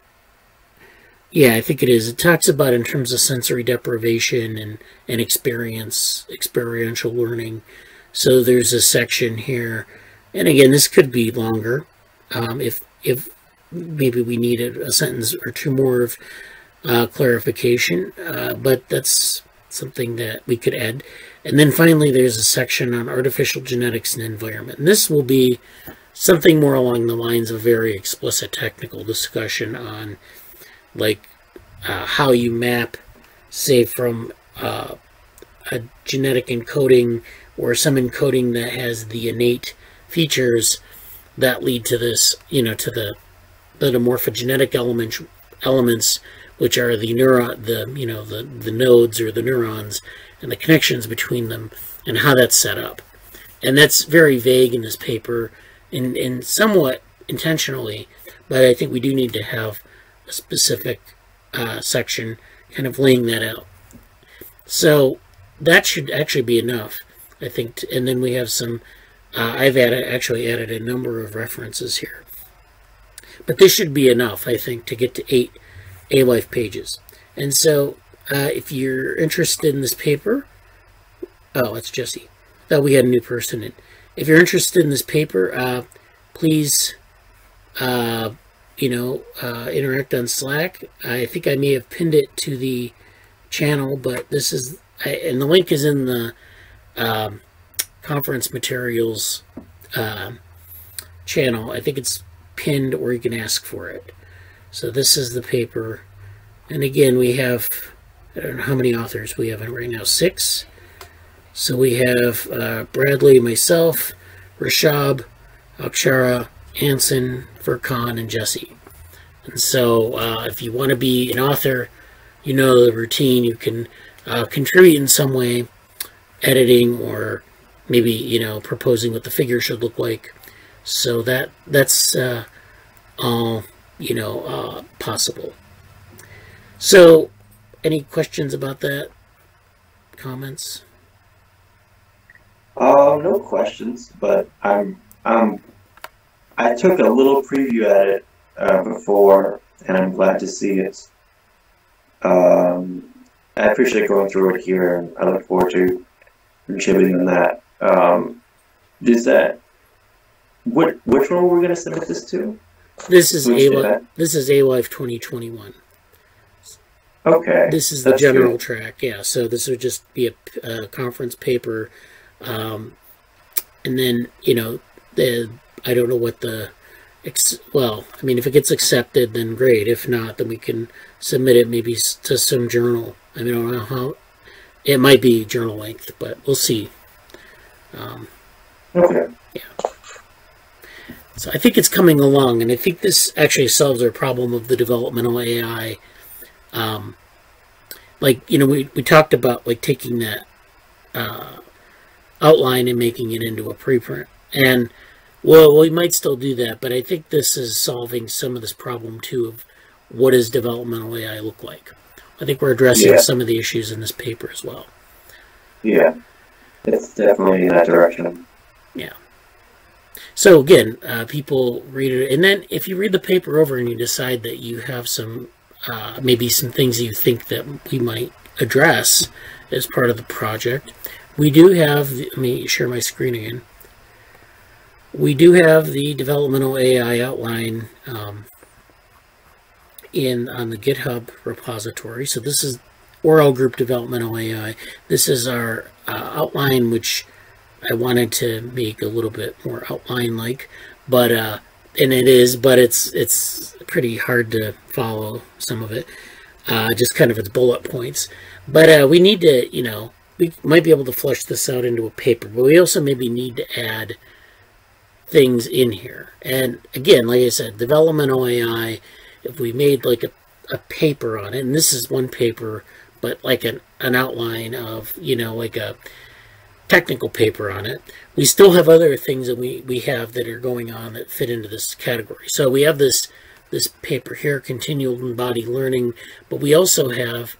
Yeah, I think it is. It talks about in terms of sensory deprivation and experiential learning. So there's a section here, and again, this could be longer if maybe we need a sentence or two more of clarification, but that's something that we could add. And then finally, there's a section on artificial genetics and environment. And this will be something more along the lines of very explicit technical discussion on like how you map, say, from a genetic encoding or some encoding that has the innate features that lead to this, to the morphogenetic elements, which are the nodes or the neurons and the connections between them, and how that's set up. And that's very vague in this paper, and somewhat intentionally, but I think we do need to have a specific section kind of laying that out. So that should actually be enough, I think. And then we have some, I've actually added a number of references here. But this should be enough, I think, to get to 8 A-Life pages. And so if you're interested in this paper, oh, it's Jesse. Thought we had a new person in. If you're interested in this paper, please, interact on Slack. I think I may have pinned it to the channel, but this is, and the link is in the conference materials channel. I think it's pinned, or you can ask for it. So this is the paper, and again, we have, I don't know how many authors we have in right now, 6. So we have Bradley, myself, Rashab, Akshara, Anson, Furkan, and Jesse. And so if you want to be an author, you know the routine. You can contribute in some way, editing, or maybe, you know, proposing what the figure should look like. So that's all, you know, possible. So any questions about that? Comments? No questions, but I took a little preview at it before, and I'm glad to see it. I appreciate going through it here, and I look forward to contributing on that. Which one were we going to submit this to? This is ALife 2021. Okay. This is the general track, yeah. So this would just be a conference paper, and then, you know, I don't know what well, I mean, if it gets accepted, then great. If not, then we can submit it maybe to some journal. I mean, I don't know how. It might be journal length, but we'll see. Okay. Yeah. So I think it's coming along, and I think this actually solves our problem of the developmental AI. Like, you know, we talked about, like, taking that outline and making it into a preprint. And, well, we might still do that, but I think this is solving some of this problem, too, of what does developmental AI look like. I think we're addressing some of the issues in this paper as well. Yeah, it's definitely in that direction. Yeah. So, again, people read it. And then if you read the paper over and you decide that you have some, maybe some things you think that we might address as part of the project, we do have, let me share my screen again. We do have the developmental AI outline on the GitHub repository. So this is Oral Group Developmental AI. This is our outline, which I wanted to make a little bit more outline-like, but and it is, but it's pretty hard to follow some of it. Just kind of its bullet points. But we need to, you know, we might be able to flesh this out into a paper, but we also maybe need to add things in here. And again, like I said, developmental AI, if we made like a paper on it, and this is one paper, but like an outline of, you know, like a technical paper on it, we still have other things that we have that are going on that fit into this category. So we have this paper here, Continual Embodied Learning, but we also have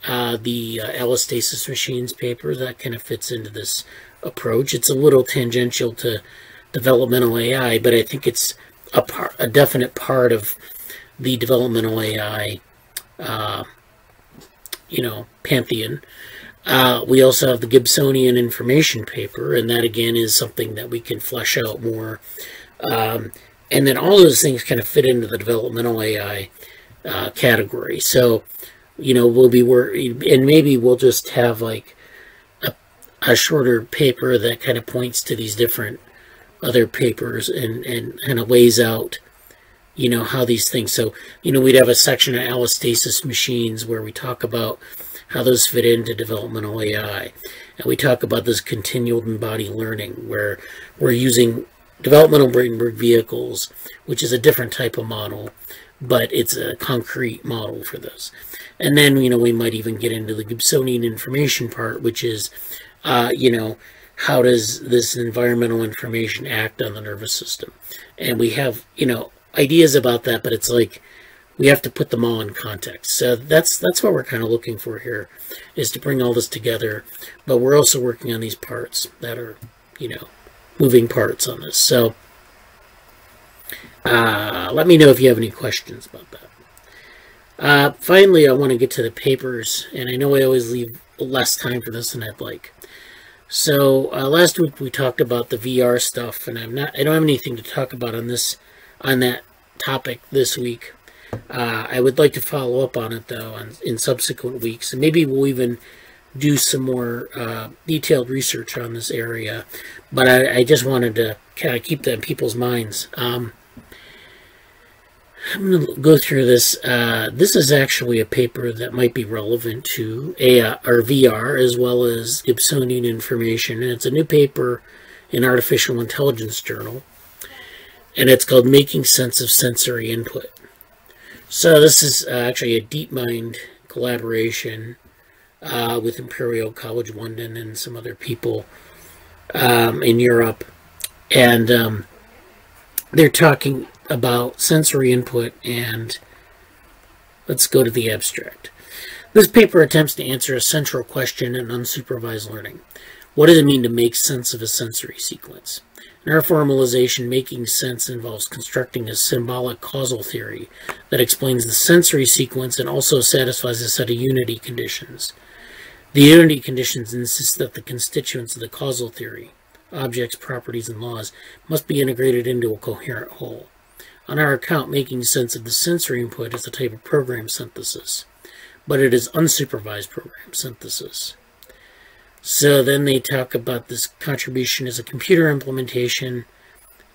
the allostasis machines paper that kind of fits into this approach. It's a little tangential to developmental AI, but I think it's a definite part of the developmental AI, you know, pantheon. We also have the Gibsonian information paper, and that again is something that we can flesh out more. And then all those things kind of fit into the developmental AI category. So, you know, we'll be and maybe we'll just have like a shorter paper that kind of points to these different other papers and kind of lays out, you know, how these things. So, you know, we'd have a section of allostasis machines where we talk about how those fit into developmental AI. And we talk about this continual embodied learning, where we're using developmental brain vehicles, which is a different type of model, but it's a concrete model for this. And then, you know, we might even get into the Gibsonian information part, which is, you know, how does this environmental information act on the nervous system? And we have, you know, ideas about that, but it's like we have to put them all in context. So that's what we're kind of looking for here, is to bring all this together. But we're also working on these parts that are, you know, moving parts on this. So let me know if you have any questions about that. Finally, I want to get to the papers, and I know I always leave less time for this than I'd like. So last week we talked about the VR stuff, and I don't have anything to talk about on that topic this week. I would like to follow up on it though in subsequent weeks, and maybe we'll even do some more detailed research on this area. But I just wanted to kind of keep that in people's minds. I'm going to go through this. This is actually a paper that might be relevant to AI or VR as well as Gibsonian information. And it's a new paper in Artificial Intelligence Journal. And it's called Making Sense of Sensory Input. So this is actually a DeepMind collaboration with Imperial College London and some other people in Europe. And they're talking about sensory input, and let's go to the abstract. This paper attempts to answer a central question in unsupervised learning. What does it mean to make sense of a sensory sequence? In our formalization, making sense involves constructing a symbolic causal theory that explains the sensory sequence and also satisfies a set of unity conditions. The unity conditions insist that the constituents of the causal theory, objects, properties, and laws, must be integrated into a coherent whole. On our account, making sense of the sensory input is a type of program synthesis, but it is unsupervised program synthesis. So then they talk about this contribution as a computer implementation,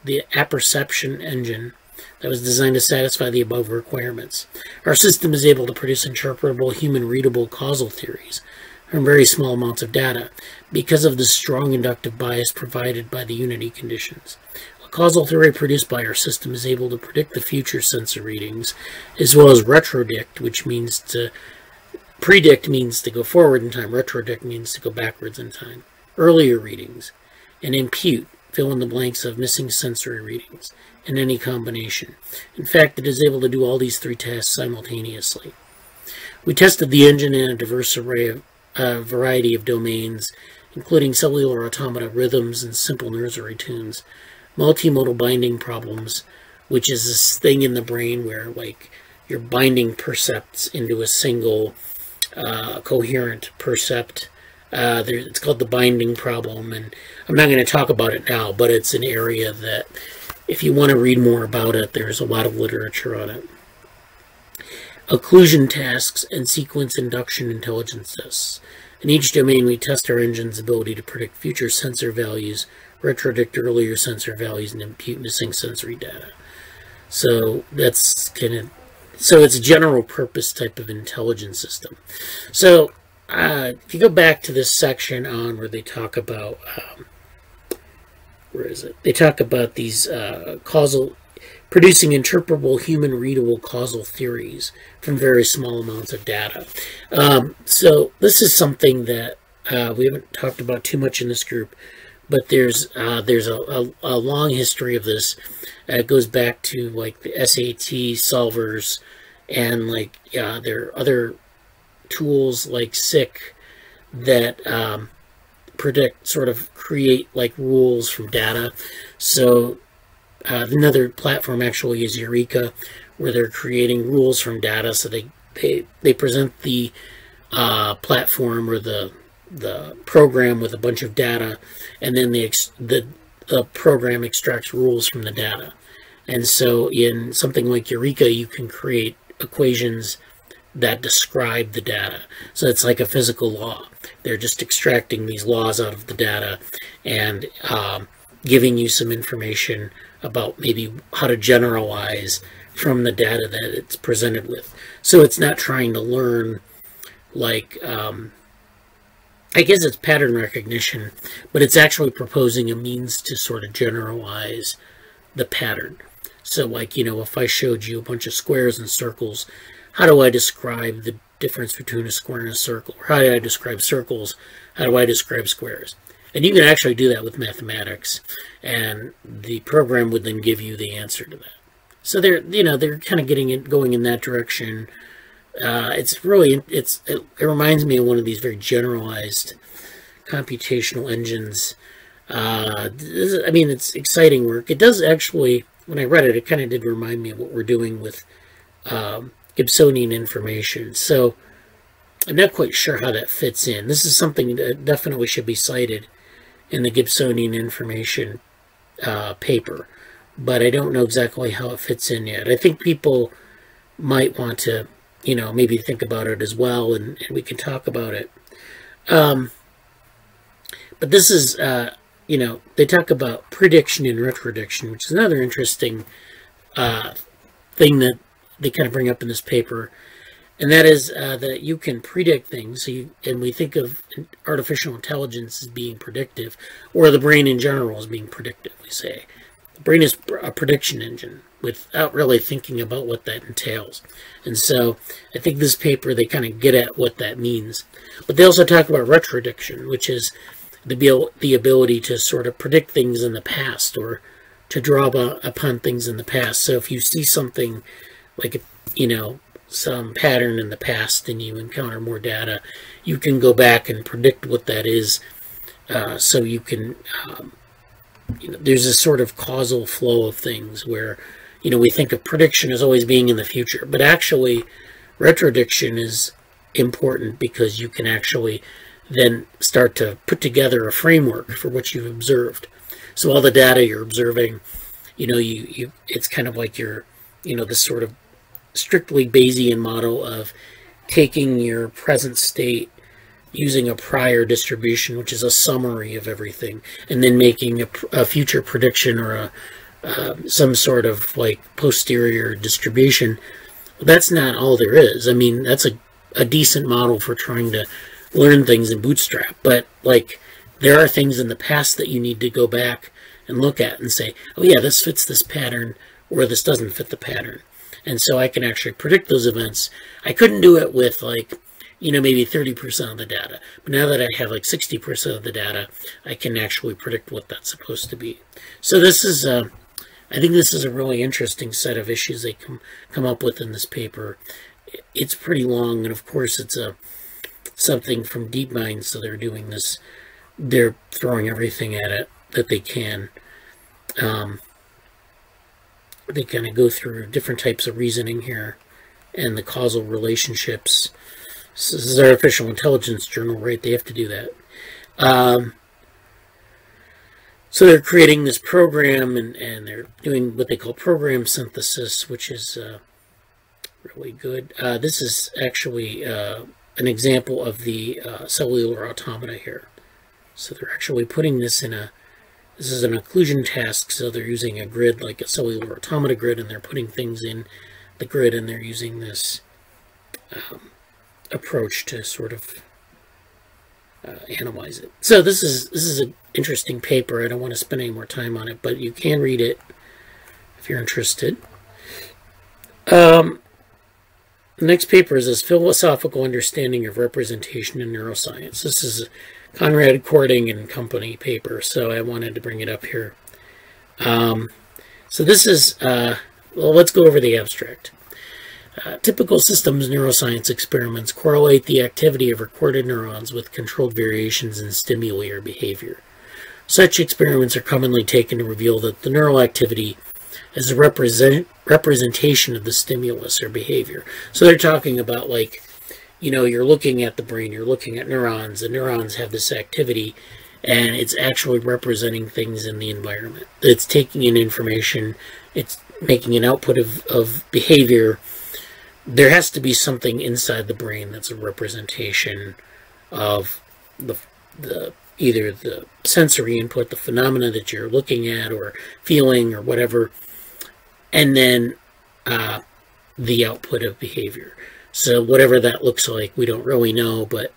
the apperception engine that was designed to satisfy the above requirements. Our system is able to produce interpretable, human-readable causal theories from very small amounts of data because of the strong inductive bias provided by the unity conditions. A causal theory produced by our system is able to predict the future sensor readings, as well as retrodict, which means to predict means to go forward in time, retrodict means to go backwards in time, earlier readings, and impute, fill in the blanks of missing sensory readings, in any combination. In fact, it is able to do all these three tasks simultaneously. We tested the engine in a diverse variety of domains, including cellular automata, rhythms, and simple nursery tunes, multimodal binding problems, which is this thing in the brain where, like, you're binding percepts into a single coherent percept. It's called the binding problem, and I'm not going to talk about it now, but it's an area that, if you want to read more about it, there's a lot of literature on it. Occlusion tasks and sequence induction intelligence tests. In each domain, we test our engine's ability to predict future sensor values, retrodict earlier sensor values, and impute missing sensory data. So that's so it's a general purpose type of intelligence system. So if you go back to this section on where they talk about, where is it? They talk about these producing interpretable, human-readable causal theories from very small amounts of data. So this is something that we haven't talked about too much in this group, but there's a long history of this. It goes back to like the SAT solvers, and like there are other tools like SICK that create like rules from data. So another platform actually is Eureka, where they're creating rules from data. So they present the platform or the program with a bunch of data, and then the program extracts rules from the data. And so in something like Eureka, you can create equations that describe the data. So it's like a physical law. They're just extracting these laws out of the data and giving you some information about maybe how to generalize from the data that it's presented with. So it's not trying to learn like, I guess it's pattern recognition, but it's actually proposing a means to sort of generalize the pattern. So like, you know, if I showed you a bunch of squares and circles, how do I describe the difference between a square and a circle? Or how do I describe circles? How do I describe squares? And you can actually do that with mathematics, and the program would then give you the answer to that. So they're kind of going in that direction. It reminds me of one of these very generalized computational engines. It's exciting work. It does actually, when I read it, it kind of did remind me of what we're doing with Gibsonian information. So I'm not quite sure how that fits in. This is something that definitely should be cited in the Gibsonian information paper, but I don't know exactly how it fits in yet. I think people might want to, maybe think about it as well, and we can talk about it. But this is, they talk about prediction and retrodiction, which is another interesting thing that they kind of bring up in this paper, and that is that you can predict things. So and we think of artificial intelligence as being predictive, or the brain in general as being predictive. We say the brain is a prediction engine without really thinking about what that entails. And so I think this paper, they kind of get at what that means. But they also talk about retrodiction, which is the ability to sort of predict things in the past, or to draw upon things in the past. So if you see something like, some pattern in the past and you encounter more data, you can go back and predict what that is. So you can, there's this sort of causal flow of things where, we think of prediction as always being in the future, but actually retrodiction is important because you can actually then start to put together a framework for what you've observed. So all the data you're observing, it's kind of like this sort of strictly Bayesian model of taking your present state, using a prior distribution, which is a summary of everything, and then making a future prediction or some sort of like posterior distribution. That's not all there is. I mean, that's a decent model for trying to learn things in Bootstrap, but like there are things in the past that you need to go back and look at and say, oh yeah, this fits this pattern, or this doesn't fit the pattern. And so I can actually predict those events. I couldn't do it with maybe 30% of the data. But now that I have like 60% of the data, I can actually predict what that's supposed to be. So this is, I think this is a really interesting set of issues they come up with in this paper. It's pretty long, and of course it's something from DeepMind, so they're doing this. They're throwing everything at it that they can. They kind of go through different types of reasoning here and the causal relationships. This is Artificial Intelligence Journal, right? They have to do that. So they're creating this program, and they're doing what they call program synthesis, which is really good. This is actually an example of the cellular automata here. So they're actually putting this this is an occlusion task, so they're using a grid like a cellular automata grid, and they're putting things in the grid, and they're using this approach to sort of analyze it. So this is an interesting paper. I don't want to spend any more time on it, but you can read it if you're interested. The next paper is this philosophical understanding of representation in neuroscience. This is a Conrad Cording and Company paper, so I wanted to bring it up here. So this is, well, let's go over the abstract. Typical systems neuroscience experiments correlate the activity of recorded neurons with controlled variations in stimuli or behavior. Such experiments are commonly taken to reveal that the neural activity is a representation of the stimulus or behavior. So they're talking about, like, you're looking at the brain, you're looking at neurons, and neurons have this activity, and it's actually representing things in the environment. It's taking in information, it's making an output of behavior. There has to be something inside the brain that's a representation of either the sensory input, the phenomena that you're looking at or feeling or whatever, and then the output of behavior. So whatever that looks like, we don't really know, but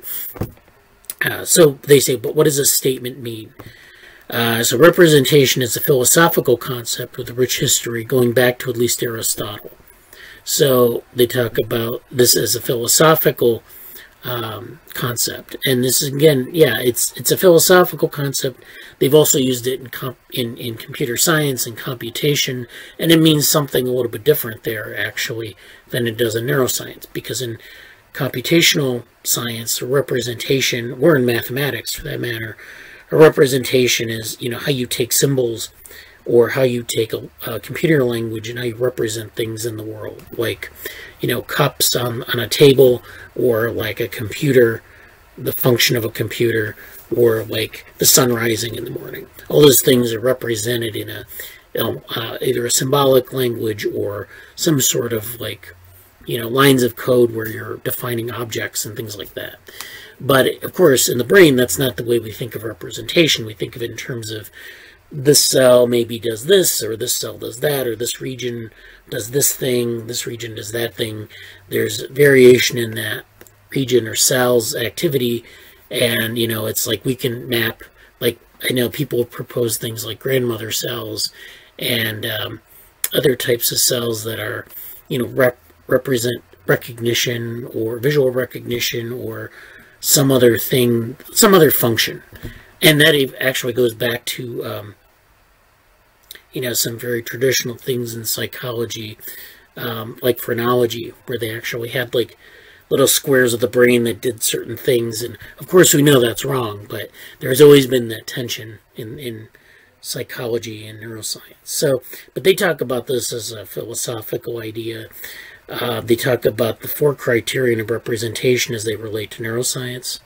so they say, but what does a statement mean? So representation is a philosophical concept with a rich history going back to at least Aristotle. So they talk about this as a philosophical concept, and this is, again, yeah, it's a philosophical concept. They've also used it in computer science and computation, and it means something a little bit different there actually than it does in neuroscience, because in computational science, a representation, or in mathematics for that matter, a representation is how you take symbols or how you take a computer language and how you represent things in the world, like cups on a table, or like a computer, the function of a computer, or like the sun rising in the morning. All those things are represented in either a symbolic language or some sort of lines of code where you're defining objects and things like that. But of course, in the brain, that's not the way we think of representation. We think of it in terms of this cell maybe does this, or this cell does that, or this region does this thing, this region does that thing. There's variation in that region or cell's activity, and it's like we can map, like I know people propose things like grandmother cells and other types of cells that are represent recognition or visual recognition or some other thing, some other function. And that actually goes back to some very traditional things in psychology, like phrenology, where they actually had like little squares of the brain that did certain things. And of course we know that's wrong, but there's always been that tension in psychology and neuroscience. So, but they talk about this as a philosophical idea. They talk about the 4 criterion of representation as they relate to neuroscience.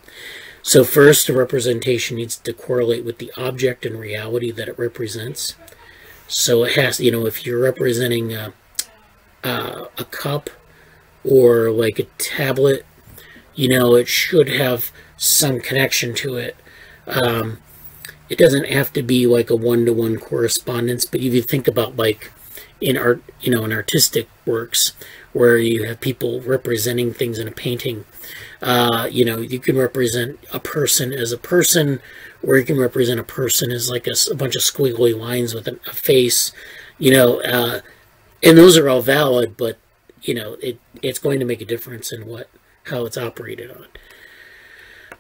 So first, a representation needs to correlate with the object and reality that it represents. So it has, if you're representing a cup or like a tablet, it should have some connection to it. It doesn't have to be like a one-to-one correspondence, but if you think about like in art, in artistic works where you have people representing things in a painting, you can represent a person as a person, or you can represent a person as like a bunch of squiggly lines with a face, and those are all valid, but it's going to make a difference in how it's operated on.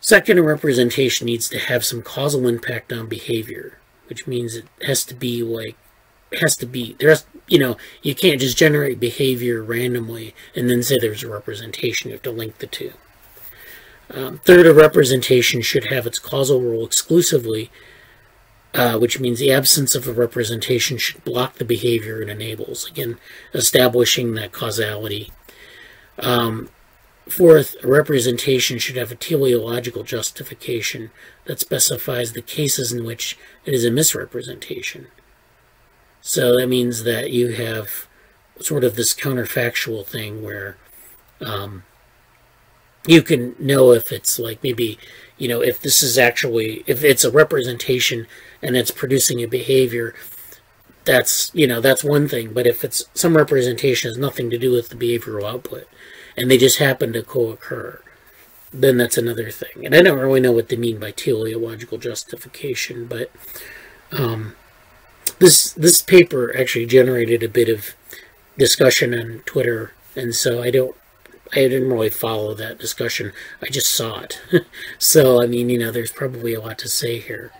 Second, a representation needs to have some causal impact on behavior, which means it has to be like, you can't just generate behavior randomly and then say there's a representation. You have to link the two. Third, a representation should have its causal role exclusively, which means the absence of a representation should block the behavior it enables, again, establishing that causality. Fourth, a representation should have a teleological justification that specifies the cases in which it is a misrepresentation. So that means that you have sort of this counterfactual thing where you can know if it's like maybe, if this is actually, if it's a representation and it's producing a behavior, that's, that's one thing. But if it's some representation has nothing to do with the behavioral output and they just happen to co-occur, then that's another thing. And I don't really know what they mean by teleological justification, but this paper actually generated a bit of discussion on Twitter, and so I didn't really follow that discussion. I just saw it. So, I mean, there's probably a lot to say here.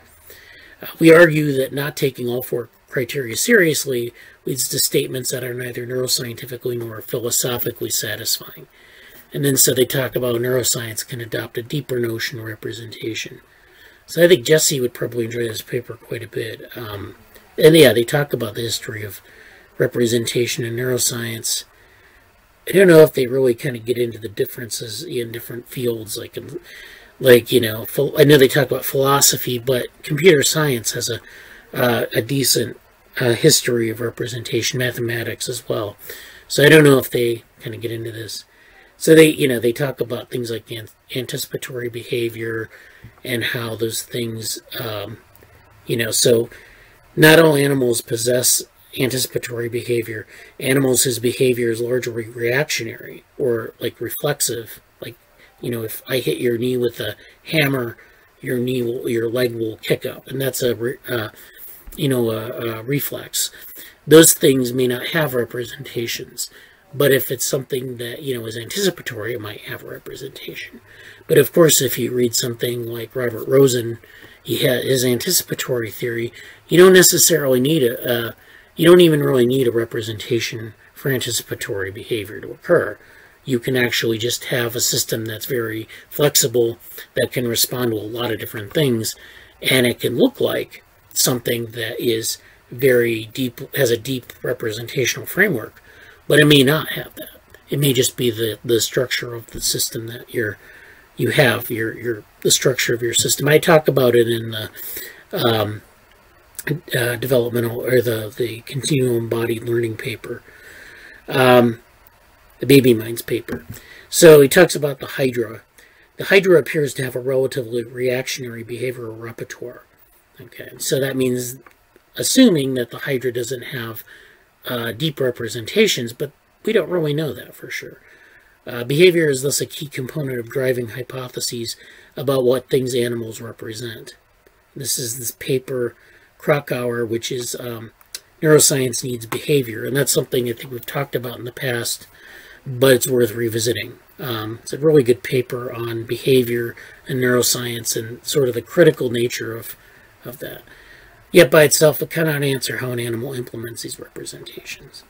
We argue that not taking all 4 criteria seriously leads to statements that are neither neuroscientifically nor philosophically satisfying. And then so they talk about neuroscience can adopt a deeper notion of representation. So I think Jesse would probably enjoy this paper quite a bit. And yeah, they talk about the history of representation in neuroscience. I don't know if they really kind of get into the differences in different fields, I know they talk about philosophy, but computer science has a decent history of representation, mathematics as well. So I don't know if they kind of get into this. So they talk about things like anticipatory behavior and how those things, so not all animals possess anticipatory behavior. Animals whose behavior is largely reactionary or like reflexive, like if I hit your knee with a hammer, your leg will kick up, and that's a reflex. Those things may not have representations, but if it's something that is anticipatory, it might have a representation. But of course, if you read something like Robert Rosen, he had his anticipatory theory. You don't necessarily need you don't even really need a representation for anticipatory behavior to occur. You can actually just have a system that's very flexible, that can respond to a lot of different things, and it can look like something that is very deep, has a deep representational framework, but it may not have that. It may just be the structure of the system that you have, the structure of your system. I talk about it in the developmental, or the continual embodied learning paper, the Baby Minds paper. So he talks about the Hydra. The Hydra appears to have a relatively reactionary behavioral repertoire. Okay, so that means assuming that the Hydra doesn't have deep representations, but we don't really know that for sure. Behavior is thus a key component of driving hypotheses about what things animals represent. This is this paper, Krakauer, which is Neuroscience Needs Behavior, and that's something I think we've talked about in the past, but it's worth revisiting. It's a really good paper on behavior and neuroscience and sort of the critical nature of that. Yet by itself, it cannot answer how an animal implements these representations.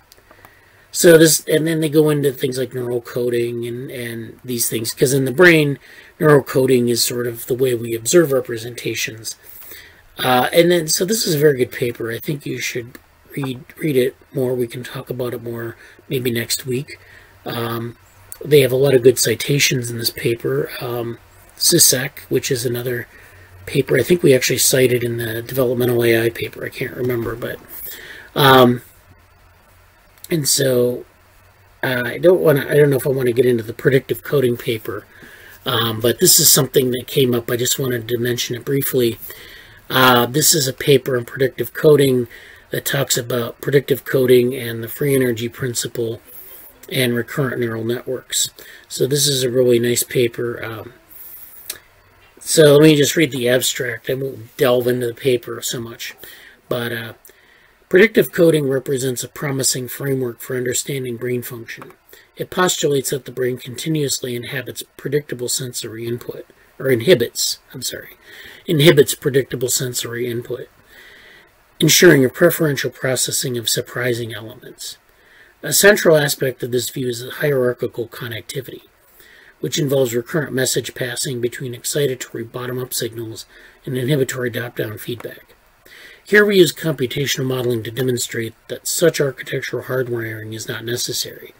So this, and then they go into things like neural coding and these things, because in the brain, neural coding is sort of the way we observe representations. And then, so this is a very good paper. I think you should read it more. We can talk about it more maybe next week. They have a lot of good citations in this paper. CISEC, which is another paper. I think we actually cited in the Developmental AI paper. I can't remember, but and so I don't know if I want to get into the predictive coding paper, but this is something that came up. I just wanted to mention it briefly. This is a paper on predictive coding that talks about predictive coding and the free energy principle and recurrent neural networks. So this is a really nice paper. So let me just read the abstract. I won't delve into the paper so much. But predictive coding represents a promising framework for understanding brain function. It postulates that the brain continuously inhibits predictable sensory input, or inhibits predictable sensory input, ensuring a preferential processing of surprising elements. A central aspect of this view is the hierarchical connectivity, which involves recurrent message passing between excitatory bottom-up signals and inhibitory top-down feedback. Here we use computational modeling to demonstrate that such architectural hardwiring is not necessary.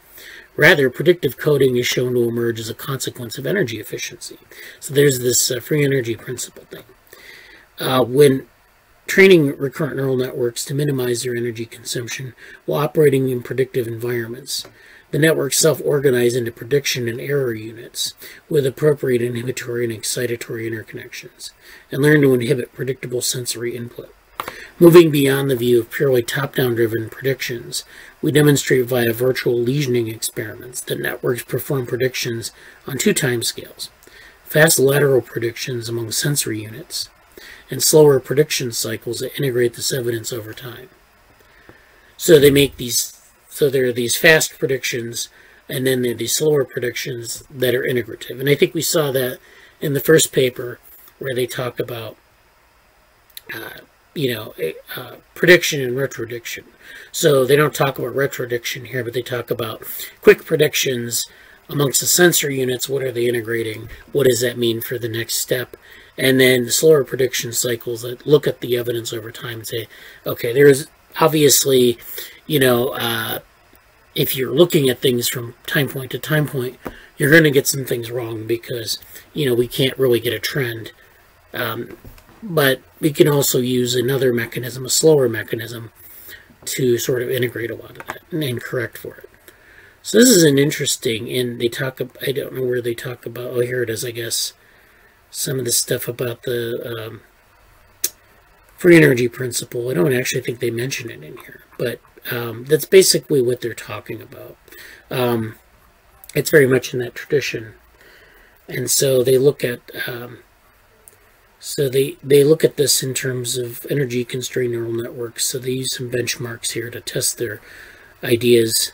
Rather, predictive coding is shown to emerge as a consequence of energy efficiency. So there's this free energy principle thing. When training recurrent neural networks to minimize their energy consumption while operating in predictive environments, the networks self-organize into prediction and error units with appropriate inhibitory and excitatory interconnections, and learn to inhibit predictable sensory input. Moving beyond the view of purely top-down driven predictions, we demonstrate via virtual lesioning experiments that networks perform predictions on two timescales: fast lateral predictions among sensory units, and slower prediction cycles that integrate this evidence over time. So they make these, so there are these fast predictions, and then there are these slower predictions that are integrative. And I think we saw that in the first paper where they talk about, prediction and retrodiction. So they don't talk about retrodiction here, but they talk about quick predictions amongst the sensory units. What are they integrating? What does that mean for the next step? And then the slower prediction cycles that look at the evidence over time and say, okay, there's obviously, if you're looking at things from time point to time point, you're going to get some things wrong because, we can't really get a trend. But we can also use another mechanism, a slower mechanism, to sort of integrate a lot of that and correct for it. So this is an interesting, and they talk, I don't know where they talk about, oh, here it is, I guess, some of the stuff about the free energy principle. I don't actually think they mention it in here, but that's basically what they're talking about. It's very much in that tradition. And so they look at, they look at this in terms of energy-constrained neural networks. So they use some benchmarks here to test their ideas.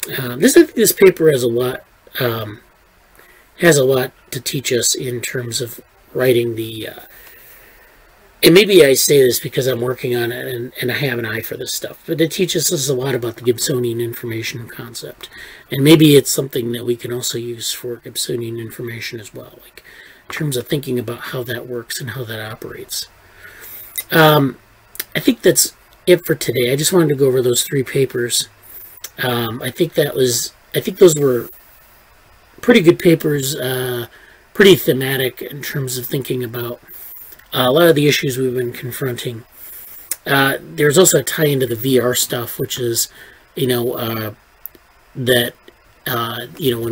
This paper has a lot to teach us in terms of writing the. And maybe I say this because I'm working on it and I have an eye for this stuff. But it teaches us a lot about the Gibsonian information concept, and maybe it's something that we can also use for Gibsonian information as well, like in terms of thinking about how that works and how that operates. I think that's it for today. I just wanted to go over those three papers. I think those were pretty good papers, pretty thematic in terms of thinking about a lot of the issues we've been confronting. There's also a tie into the VR stuff, which is, when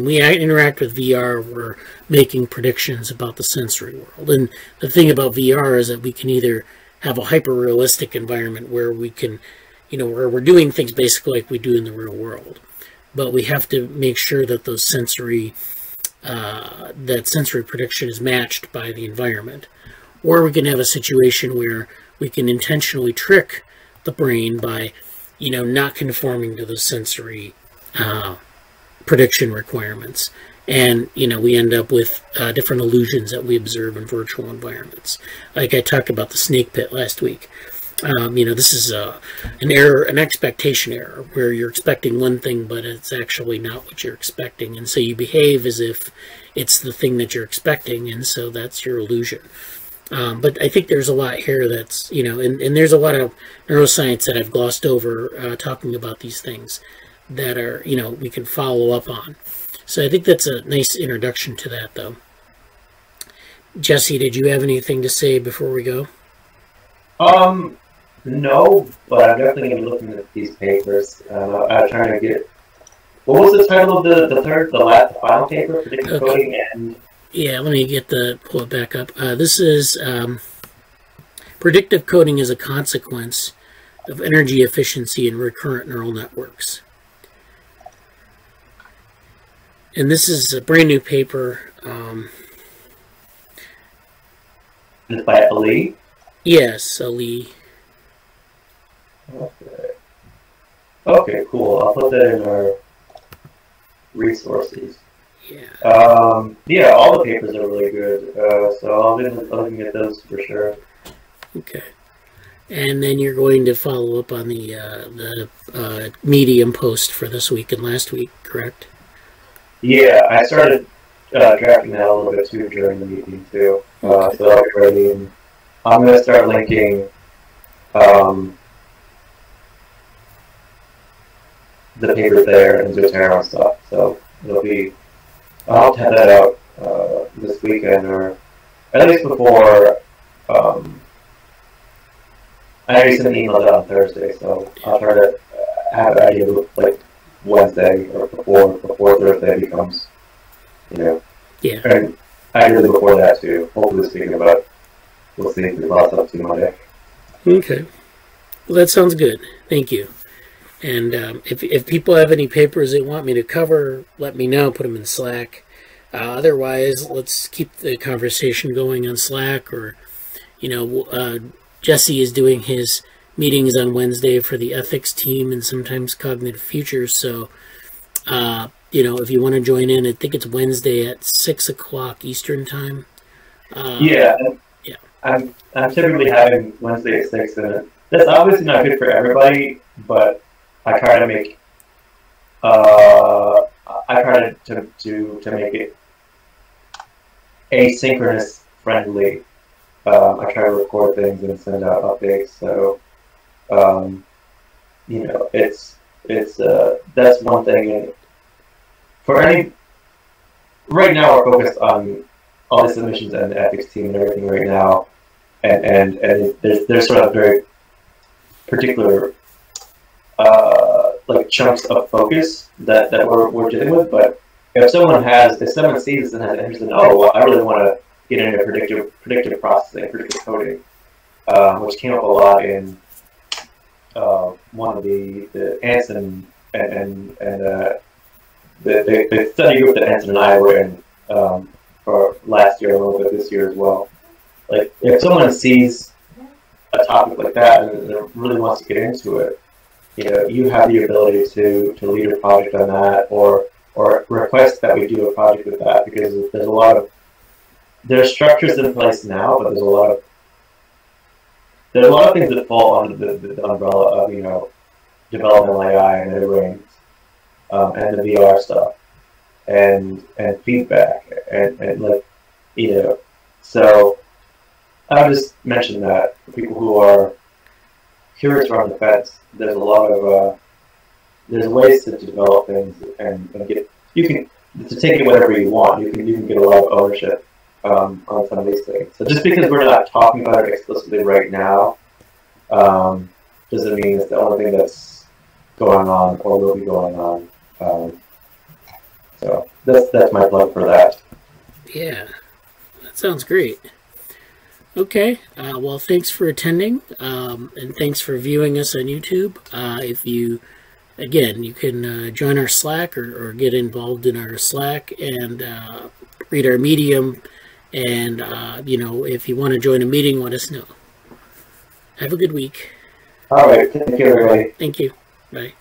we interact with VR, we're making predictions about the sensory world. And the thing about VR is that we can either have a hyper-realistic environment where we can, where we're doing things basically like we do in the real world. But we have to make sure that those sensory prediction is matched by the environment. Or we can have a situation where we can intentionally trick the brain by, not conforming to the sensory prediction requirements. And, we end up with different illusions that we observe in virtual environments. Like I talked about the snake pit last week. This is an error, an expectation error, where you're expecting one thing, but it's actually not what you're expecting. And so you behave as if it's the thing that you're expecting, and so that's your illusion. But I think there's a lot here that's, and there's a lot of neuroscience that I've glossed over talking about these things that are, we can follow up on. So I think that's a nice introduction to that, though. Jesse, did you have anything to say before we go? No, but I'm definitely going to be looking at these papers. I'm trying to get... What was the title of the final paper? Predictive Coding and... Yeah, let me pull it back up. This is Predictive Coding as a Consequence of Energy Efficiency in Recurrent Neural Networks. And this is a brand new paper. It's by Ali? Yes, Ali. Okay, cool. I'll put that in our resources. Yeah. Yeah, all the papers are really good. So I'll be looking at those for sure. Okay. And then you're going to follow up on the Medium post for this week and last week, correct? Yeah, I started drafting that a little bit too during the meeting too. So I'll be ready, and I'm going to start linking the papers there and Zotero and stuff. So it'll be, I'll have that out this weekend, or at least before. I already sent an email out on Thursday, so I'll try to have an idea of like Wednesday or before Thursday becomes, Yeah. And ideally before that too. Hopefully speaking about, we'll see if we lost up to Monday. Okay. Well, that sounds good. Thank you. And if people have any papers they want me to cover, let me know. Put them in Slack. Otherwise, let's keep the conversation going on Slack. Or, Jesse is doing his meetings on Wednesday for the ethics team and sometimes Cognitive Futures. So, if you want to join in, I think it's Wednesday at 6 o'clock Eastern time. Yeah. I'm typically having Wednesday at 6, and that's obviously not good for everybody, but I try to make to make it asynchronous friendly. I try to record things and send out updates. So, it's that's one thing. And for any, right now we're focused on all the submissions and the ethics team and everything right now, and there's sort of very particular like chunks of focus that we're dealing with. But if someone sees this and has interest in, I really want to get into predictive processing, predictive coding, which came up a lot in one of the Anson and the study group that Anson and I were in for last year, a little bit this year as well. Like, if someone sees a topic like that and really wants to get into it, you have the ability to lead a project on that, or request that we do a project with that, because there's structures in place now, but there's a lot of things that fall under the umbrella of developmental AI and mid-range, and the VR stuff, and feedback, and so I'll just mention that for people who are curious around the fence, there's a lot of there's ways to develop things and get, you can, to take it whatever you want. You can get a lot of ownership on some of these things. So just because we're not talking about it explicitly right now, doesn't mean it's the only thing that's going on or will be going on. So that's my plug for that. Yeah, that sounds great. Okay, well, thanks for attending, and thanks for viewing us on YouTube. If you, again, you can join our Slack or get involved in our Slack and read our Medium. And, you know, if you want to join a meeting, let us know. Have a good week. All right. Thank you, everybody. Thank you. Bye.